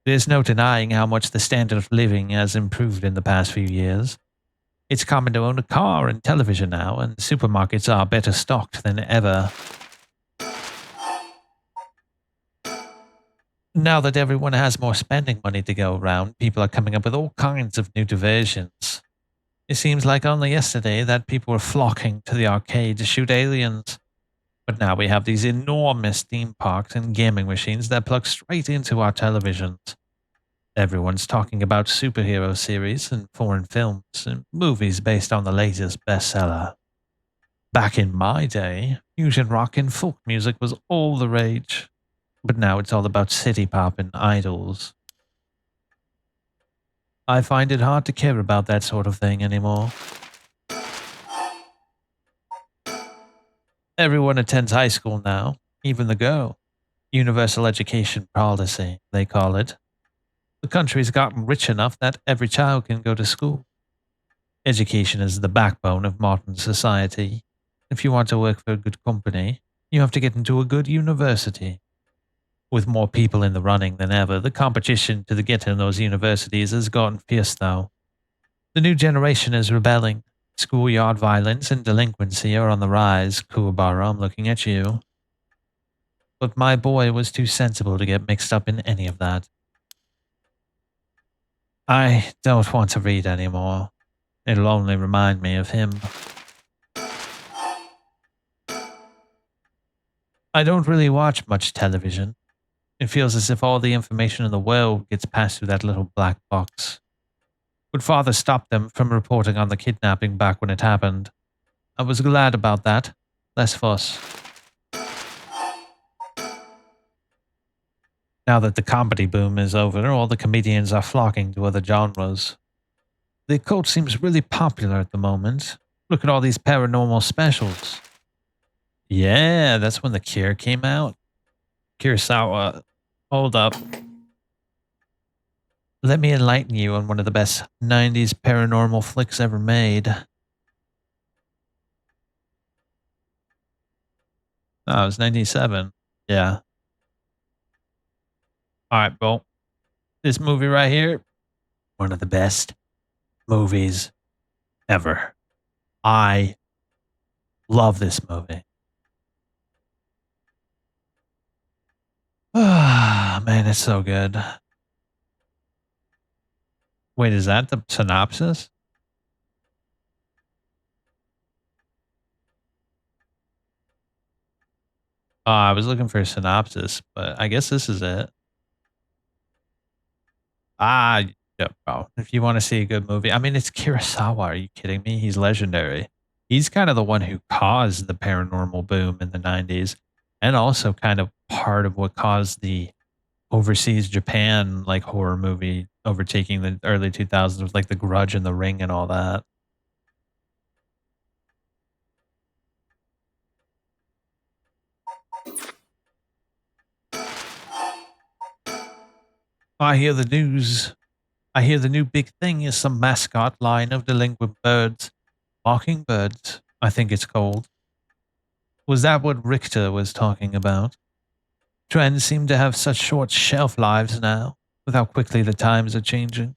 There's no denying how much the standard of living has improved in the past few years. It's common to own a car and television now, and supermarkets are better stocked than ever. Now that everyone has more spending money to go around, people are coming up with all kinds of new diversions. It seems like only yesterday that people were flocking to the arcade to shoot aliens. But now we have these enormous theme parks and gaming machines that plug straight into our televisions. Everyone's talking about superhero series and foreign films and movies based on the latest bestseller. Back in my day, fusion rock and folk music was all the rage. But now it's all about city pop and idols. I find it hard to care about that sort of thing anymore. Everyone attends high school now, even the girl. Universal education policy, they call it. The country's gotten rich enough that every child can go to school. Education is the backbone of modern society. If you want to work for a good company, you have to get into a good university. With more people in the running than ever, the competition to get in those universities has gotten fierce though. The new generation is rebelling. Schoolyard violence and delinquency are on the rise. Kuwabara, I'm looking at you. But my boy was too sensible to get mixed up in any of that. I don't want to read anymore. It'll only remind me of him. I don't really watch much television. It feels as if all the information in the world gets passed through that little black box. Would father stop them from reporting on the kidnapping back when it happened? I was glad about that. Less fuss. Now that the comedy boom is over, all the comedians are flocking to other genres. The occult seems really popular at the moment. Look at all these paranormal specials. Yeah, that's when The Cure came out. Kurosawa. Hold up. Let me enlighten you on one of the best 90s paranormal flicks ever made. Oh, it was 97. Yeah. Alright, well, this movie right here, one of the best movies ever. I love this movie. Ah, man, it's so good. Wait, is that the synopsis? I was looking for a synopsis, but I guess this is it. Ah, yeah, bro. If you want to see a good movie, I mean, it's Kurosawa. Are you kidding me? He's legendary. He's kind of the one who caused the paranormal boom in the 90s and also kind of part of what caused the overseas Japan like horror movie overtaking the early 2000s with like The Grudge and The Ring and all that. I hear the news. I hear the new big thing is some mascot line of delinquent birds. Mockingbirds, I think it's called. Was that what Richter was talking about? Trends seem to have such short shelf lives now, with how quickly the times are changing.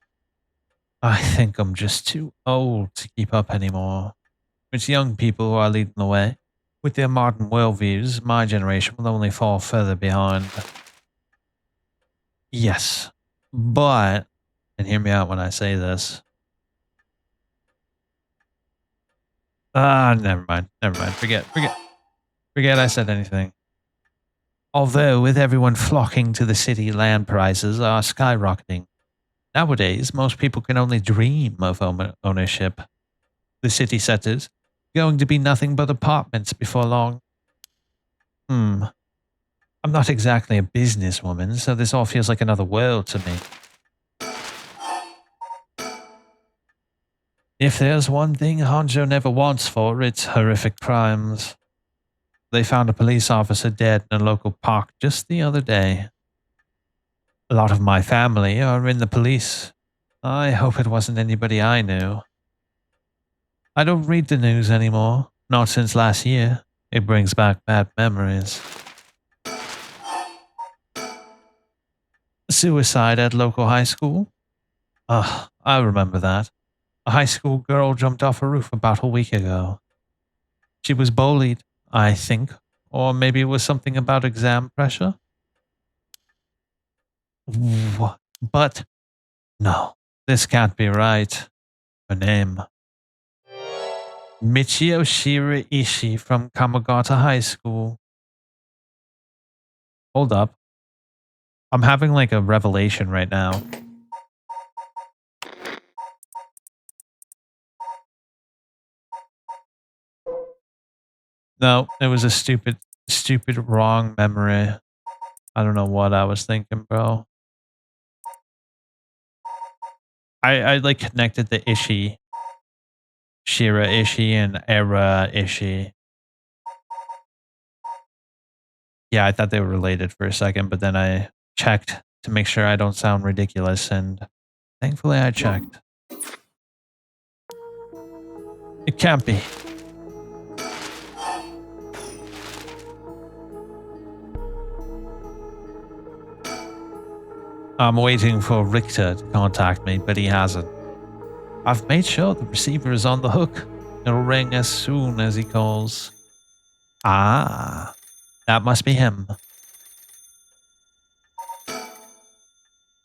I think I'm just too old to keep up anymore. It's young people who are leading the way. With their modern worldviews, my generation will only fall further behind. Yes, but, and hear me out when I say this. Never mind. Never mind. Forget I said anything. Although, with everyone flocking to the city, land prices are skyrocketing. Nowadays, most people can only dream of ownership. The city centers going to be nothing but apartments before long. I'm not exactly a businesswoman, so this all feels like another world to me. If there's one thing Hanjo never wants for, it's horrific crimes. They found a police officer dead in a local park just the other day. A lot of my family are in the police. I hope it wasn't anybody I knew. I don't read the news anymore, not since last year. It brings back bad memories. Suicide at local high school? Ugh, I remember that. A high school girl jumped off a roof about a week ago. She was bullied, I think, or maybe it was something about exam pressure. But no, this can't be right. Her name. Michio Shiraishi from Kamagata High School. Hold up. I'm having like a revelation right now. No, it was a stupid wrong memory. I don't know what I was thinking, bro. I like connected the Shira Ishii and Era Ishii. Yeah, I thought they were related for a second, but then I checked to make sure I don't sound ridiculous, and thankfully I checked. It can't be. I'm waiting for Richter to contact me, but he hasn't. I've made sure the receiver is on the hook. It'll ring as soon as he calls. Ah, that must be him.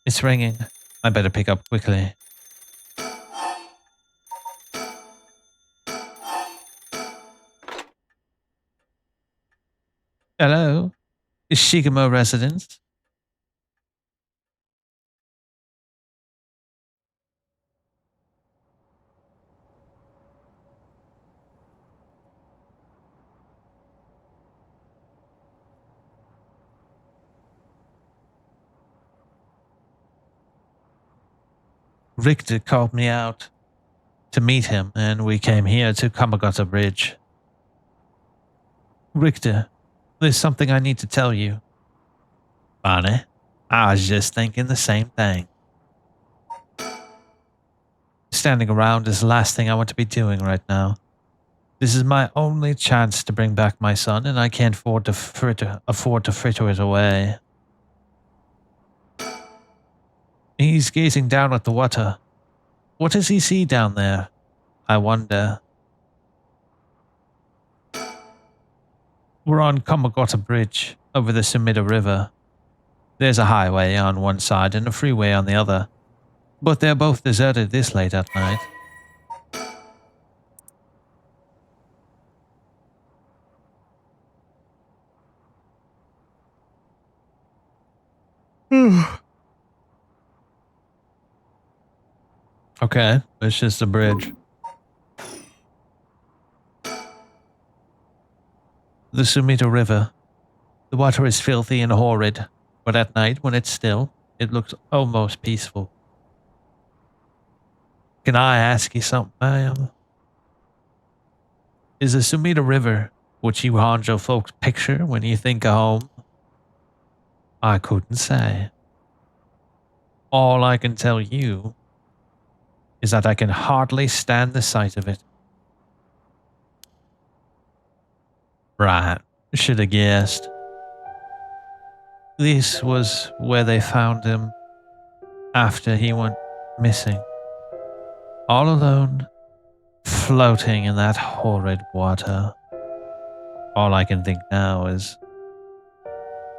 It's ringing. I better pick up quickly. Hello? Is Shigamo residence? Richter called me out to meet him, and we came here to Kamagata Bridge. Richter, there's something I need to tell you. Bonnie, I was just thinking the same thing. Standing around is the last thing I want to be doing right now. This is my only chance to bring back my son, and I can't afford to fritter it away. He's gazing down at the water. What does he see down there? I wonder. We're on Kamagata Bridge, over the Sumida River. There's a highway on one side and a freeway on the other, but they're both deserted this late at night. Okay, it's just a bridge. The Sumida River. The water is filthy and horrid, but at night, when it's still, it looks almost peaceful. Can I ask you something, ma'am? Is the Sumida River what you Honjo folks picture when you think of home? I couldn't say. All I can tell you is that I can hardly stand the sight of it. Right, should have guessed. This was where they found him after he went missing. All alone, floating in that horrid water. All I can think now is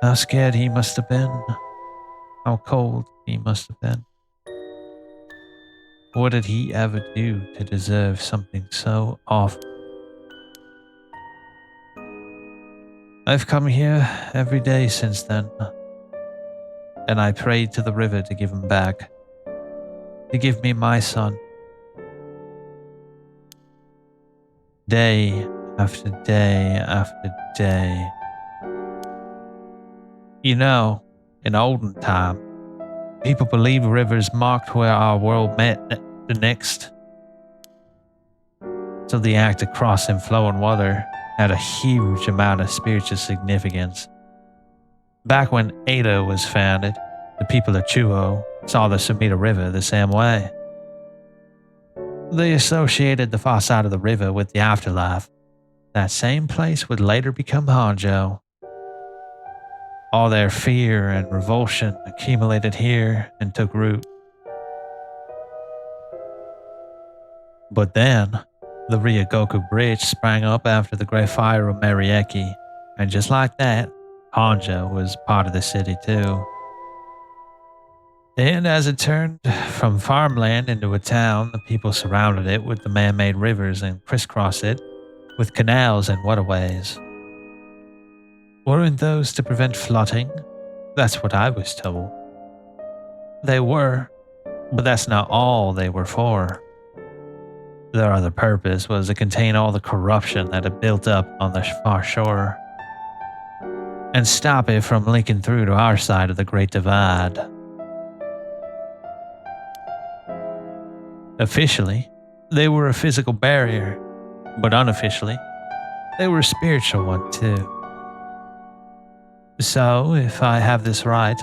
how scared he must have been, how cold he must have been. What did he ever do to deserve something so awful? I've come here every day since then, and I prayed to the river to give him back, to give me my son. Day after day after day. You know, in olden time, people believe rivers marked where our world met the next. So the act of crossing flowing water had a huge amount of spiritual significance. Back when Edo was founded, the people of Chuo saw the Sumida River the same way. They associated the far side of the river with the afterlife. That same place would later become Honjo. All their fear and revulsion accumulated here and took root. But then, the Ryogoku Bridge sprang up after the Great Fire of Marieki, and just like that, Honjo was part of the city too. And as it turned from farmland into a town, the people surrounded it with the man-made rivers and crisscrossed it with canals and waterways. Weren't those to prevent flooding? That's what I was told. They were, but that's not all they were for. Their other purpose was to contain all the corruption that had built up on the far shore and stop it from leaking through to our side of the Great Divide. Officially, they were a physical barrier, but unofficially, they were a spiritual one too. So, if I have this right,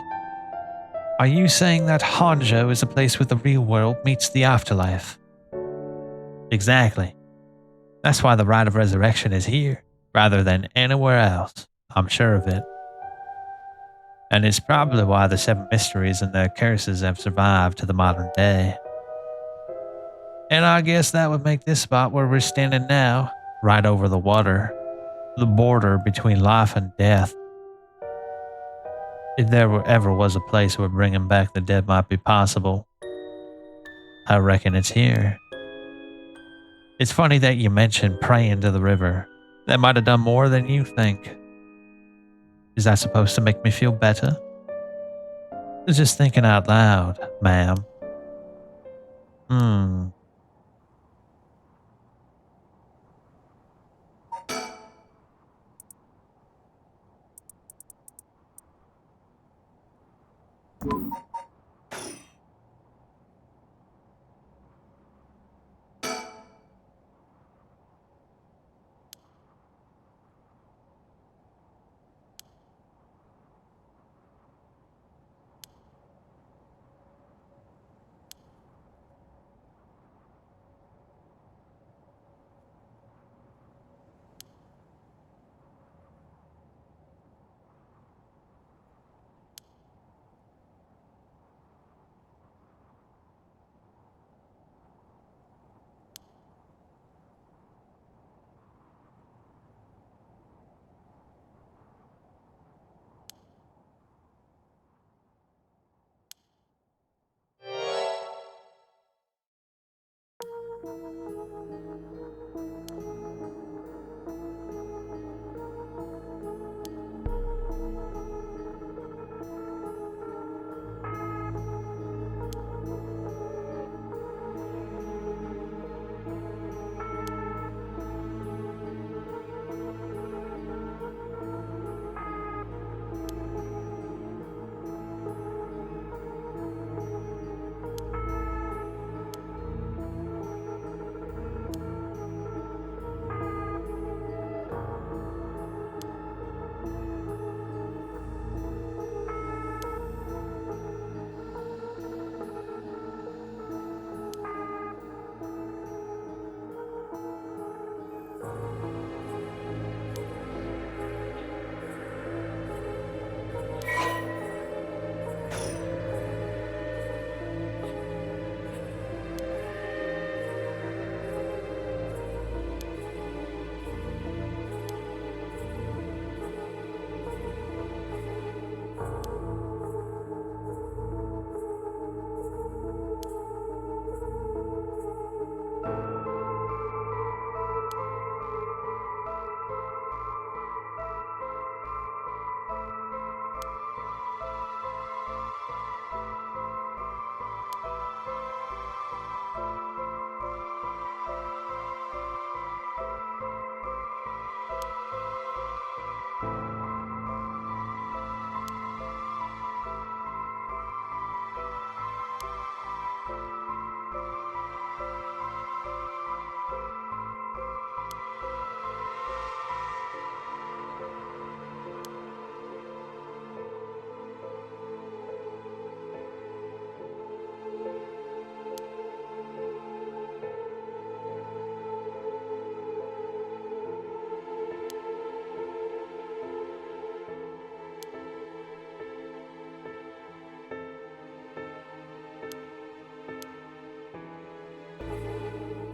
are you saying that Honjo is a place where the real world meets the afterlife? Exactly. That's why the rite of resurrection is here, rather than anywhere else. I'm sure of it. And it's probably why the seven mysteries and their curses have survived to the modern day. And I guess that would make this spot where we're standing now, right over the water, the border between life and death. If there ever was a place where bringing back the dead might be possible, I reckon it's here. It's funny that you mentioned praying to the river. That might have done more than you think. Is that supposed to make me feel better? Just thinking out loud, ma'am. Hmm.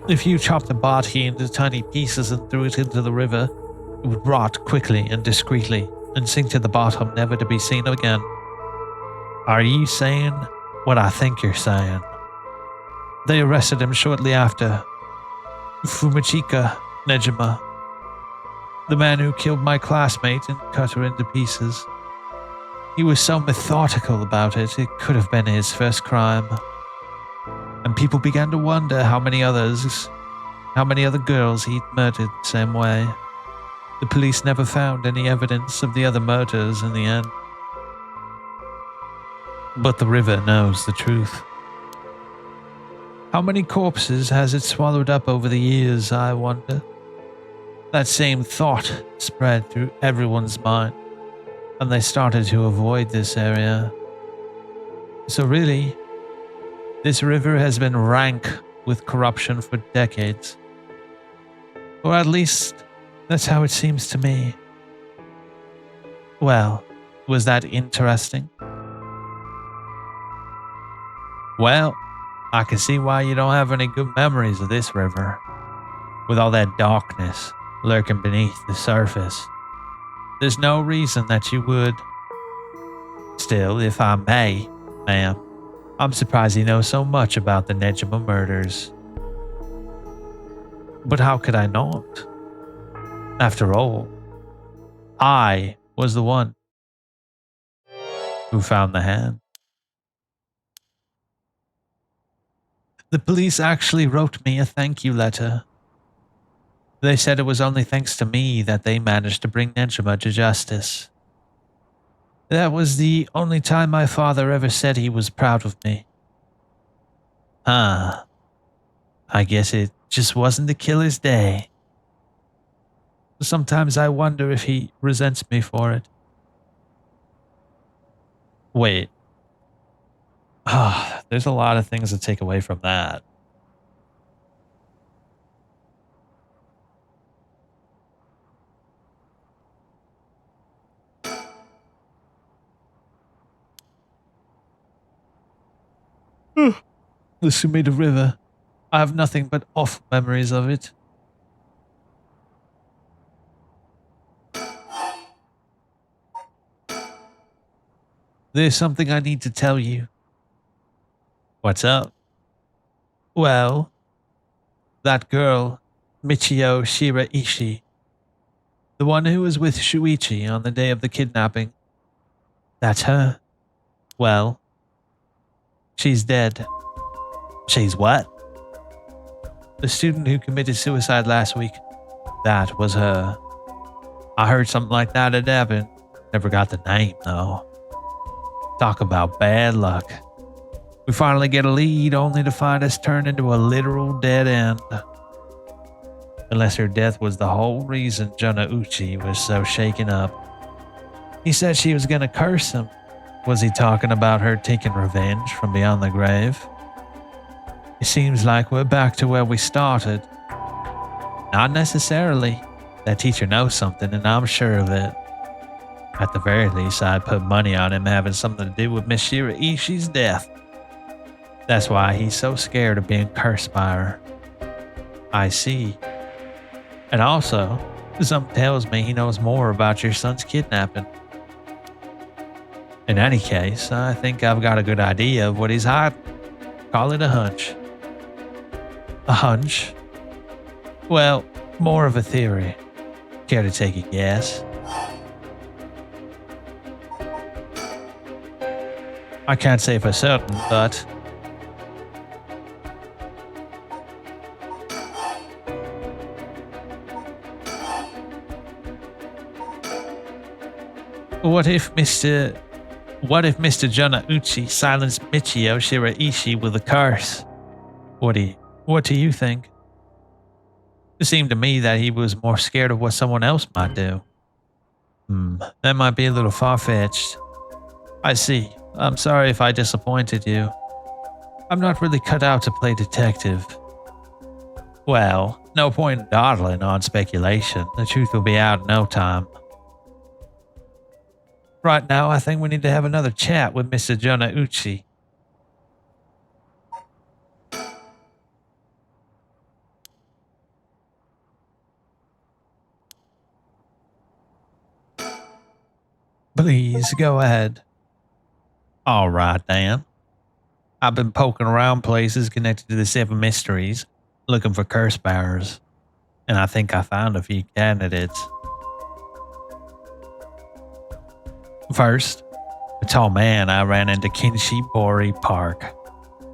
If you chopped a body into tiny pieces and threw it into the river, it would rot quickly and discreetly and sink to the bottom, never to be seen again. Are you saying what I think you're saying? They arrested him shortly after. Fumichika Nejima, the man who killed my classmate and cut her into pieces. He was so methodical about it, it could have been his first crime. And people began to wonder how many other girls he'd murdered the same way. The police never found any evidence of the other murders in the end. But the river knows the truth. How many corpses has it swallowed up over the years, I wonder? That same thought spread through everyone's mind, and they started to avoid this area. So really, this river has been rank with corruption for decades. Or at least, that's how it seems to me. Well, was that interesting? Well, I can see why you don't have any good memories of this river, with all that darkness lurking beneath the surface. There's no reason that you would. Still, if I may, ma'am, I'm surprised you know so much about the Nejima murders. But how could I not? After all, I was the one who found the hand. The police actually wrote me a thank you letter. They said it was only thanks to me that they managed to bring Nejima to justice. That was the only time my father ever said he was proud of me. I guess it just wasn't the killer's day. Sometimes I wonder if he resents me for it. Wait. There's a lot of things to take away from that. The Sumida River. I have nothing but awful memories of it. There's something I need to tell you. What's up? Well, that girl, Michio Shiraishi, the one who was with Shuichi on the day of the kidnapping, that's her. Well, she's dead. She's what? The student who committed suicide last week, that was her. I heard something like that had happened. Never got the name, though. Talk about bad luck. We finally get a lead only to find us turn into a literal dead end. Unless her death was the whole reason Jonauchi was so shaken up. He said she was gonna curse him. Was he talking about her taking revenge from beyond the grave? It seems like we're back to where we started. Not necessarily. That teacher knows something and I'm sure of it. At the very least, I'd put money on him having something to do with Miss Shiraishi's death. That's why he's so scared of being cursed by her. I see. And also, something tells me he knows more about your son's kidnapping. In any case, I think I've got a good idea of what he's hiding. Call it a hunch. A hunch? Well, more of a theory. Care to take a guess? I can't say for certain, but what if Mr. Jonauchi silenced Michio Shiraishi with a curse? What do you think? It seemed to me that he was more scared of what someone else might do. That might be a little far-fetched. I see. I'm sorry if I disappointed you. I'm not really cut out to play detective. Well, no point in dawdling on speculation. The truth will be out in no time. Right now, I think we need to have another chat with Mr. Jonauchi. Please go ahead. All right, Dan. I've been poking around places connected to the 7 mysteries, looking for curse bearers, and I think I found a few candidates. First, a tall man I ran into Kinshibori Park.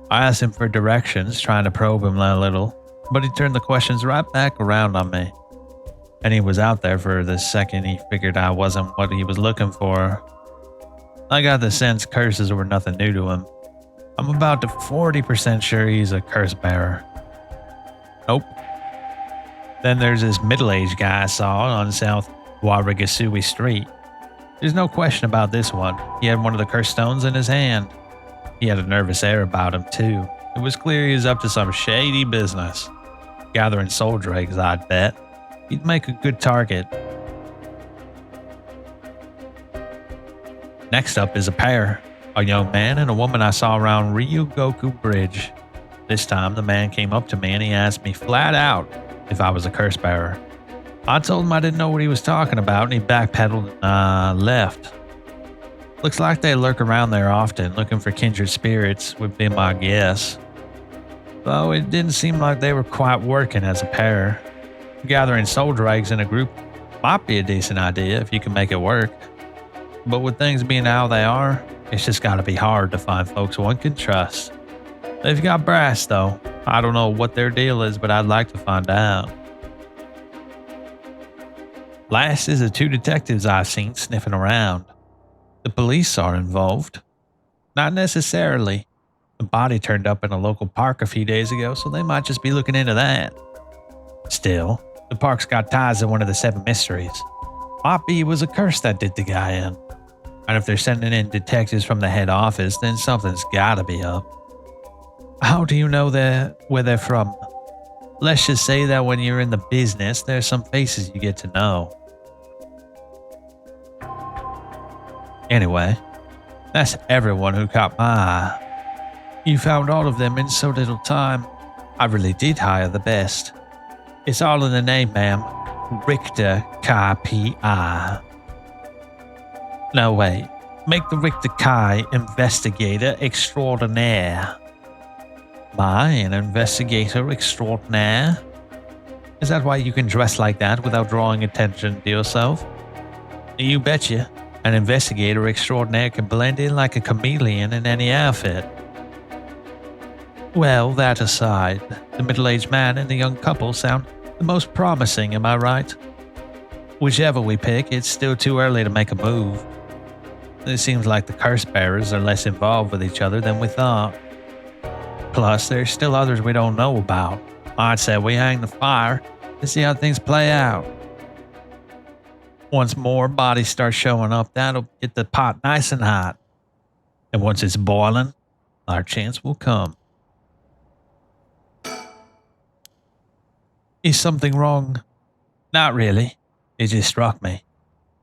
I asked him for directions, trying to probe him a little, but he turned the questions right back around on me. And he was out there for the second he figured I wasn't what he was looking for. I got the sense curses were nothing new to him. I'm about to 40% sure he's a curse bearer. Nope. Then there's this middle-aged guy I saw on South Warigasui Street. There's no question about this one. He had one of the curse stones in his hand. He had a nervous air about him, too. It was clear he was up to some shady business. Gathering soul dregs, I'd bet. He'd make a good target. Next up is a pair. A young man and a woman I saw around Ryugoku Bridge. This time, the man came up to me and he asked me flat out if I was a curse bearer. I told him I didn't know what he was talking about, and he backpedaled and left. Looks like they lurk around there often, looking for kindred spirits, would be my guess. Though it didn't seem like they were quite working as a pair. Gathering soul dregs in a group might be a decent idea if you can make it work. But with things being how they are, it's just gotta be hard to find folks one can trust. They've got brass, though. I don't know what their deal is, but I'd like to find out. Last is the 2 detectives I've seen sniffing around. The police are involved. Not necessarily. The body turned up in a local park a few days ago, so they might just be looking into that. Still, the park's got ties to one of the 7 mysteries. Might be it was a curse that did the guy in. And if they're sending in detectives from the head office, then something's gotta be up. How do you know where they're from? Let's just say that when you're in the business, there's some faces you get to know. Anyway, that's everyone who caught my eye. You found all of them in so little time. I really did hire the best. It's all in the name, ma'am. Richter Kai P.I. No, wait. Make the Richter Kai investigator extraordinaire. An investigator extraordinaire? Is that why you can dress like that without drawing attention to yourself? You betcha. An investigator extraordinaire can blend in like a chameleon in any outfit. Well, that aside, the middle-aged man and the young couple sound the most promising, am I right? Whichever we pick, it's still too early to make a move. It seems like the curse bearers are less involved with each other than we thought. Plus, there's still others we don't know about. I'd say we hang the fire and see how things play out. Once more bodies start showing up, that'll get the pot nice and hot. And once it's boiling, our chance will come. Is something wrong? Not really. It just struck me.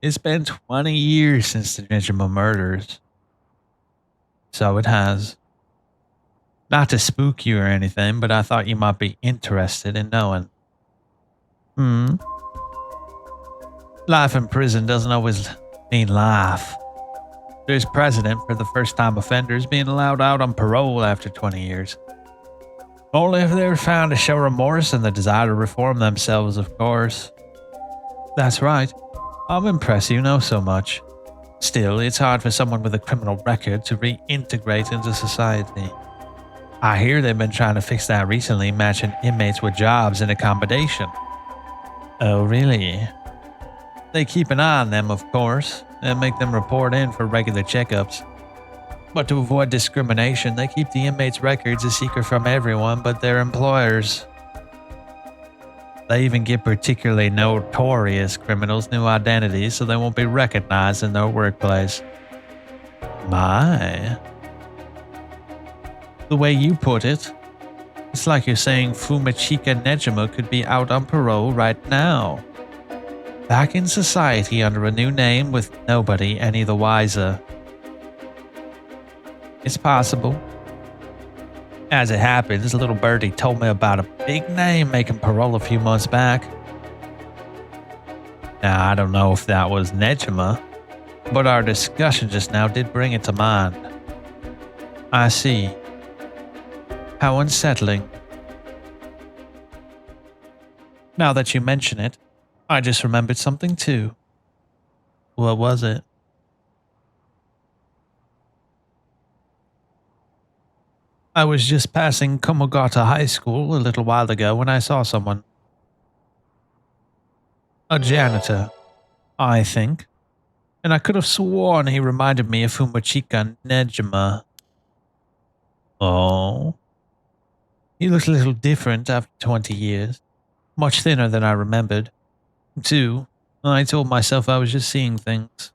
It's been 20 years since the Ninjama murders. So it has. Not to spook you or anything, but I thought you might be interested in knowing. Life in prison doesn't always mean life. There's precedent for the first-time offenders being allowed out on parole after 20 years. Only if they were found to show remorse and the desire to reform themselves, of course. That's right. I'm impressed you know so much. Still, it's hard for someone with a criminal record to reintegrate into society. I hear they've been trying to fix that recently, matching inmates with jobs and accommodation. Oh, really? They keep an eye on them, of course, and make them report in for regular checkups. But to avoid discrimination, they keep the inmates' records a secret from everyone but their employers. They even give particularly notorious criminals new identities so they won't be recognized in their workplace. My. The way you put it, it's like you're saying Fumachika Nejima could be out on parole right now. Back in society under a new name with nobody any the wiser. It's possible. As it happens, little birdie told me about a big name making parole a few months back. Now, I don't know if that was Nejima, But our discussion just now did bring it to mind. I see. How unsettling. Now that you mention it, I just remembered something too. What was it? I was just passing Komogata High School a little while ago when I saw someone. A janitor, I think. And I could have sworn he reminded me of Fumachika Nejima. Oh. He looked a little different after 20 years. Much thinner than I remembered. Too, I told myself I was just seeing things.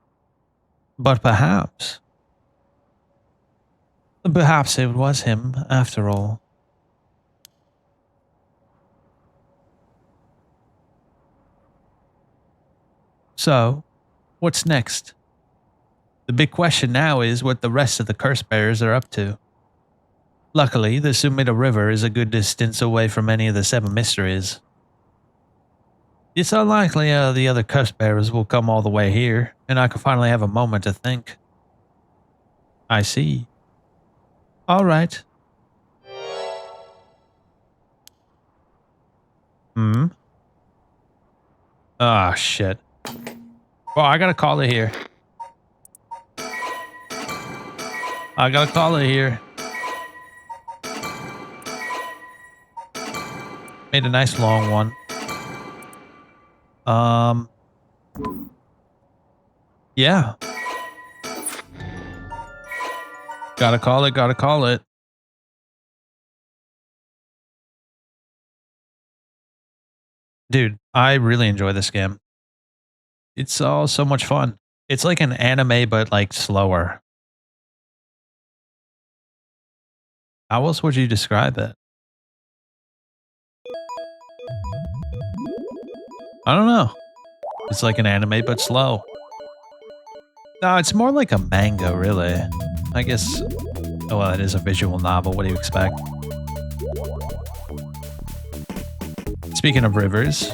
But perhaps it was him, after all. So, what's next? The big question now is what the rest of the curse bearers are up to. Luckily, the Sumida River is a good distance away from any of the seven mysteries. It's unlikely the other curse bearers will come all the way here, and I can finally have a moment to think. I see. All right. Hmm? Ah, shit. Well, I gotta call it here. Made a nice long one. Yeah. Gotta call it. Dude, I really enjoy this game. It's all so much fun. It's like an anime, but like slower. How else would you describe it? I don't know. It's like an anime, but slow. No, it's more like a manga, really. I guess, oh, well, it is a visual novel. What do you expect? Speaking of rivers,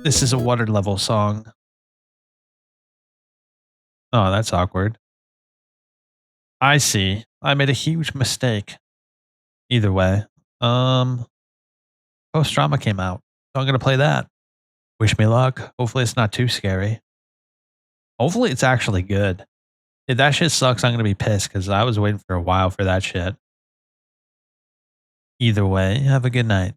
this is a water level song. Oh, that's awkward. I see. I made a huge mistake. Either way, post drama came out, so I'm gonna play that. Wish me luck. Hopefully, it's not too scary. Hopefully, it's actually good. If that shit sucks, I'm gonna be pissed because I was waiting for a while for that shit. Either way, have a good night.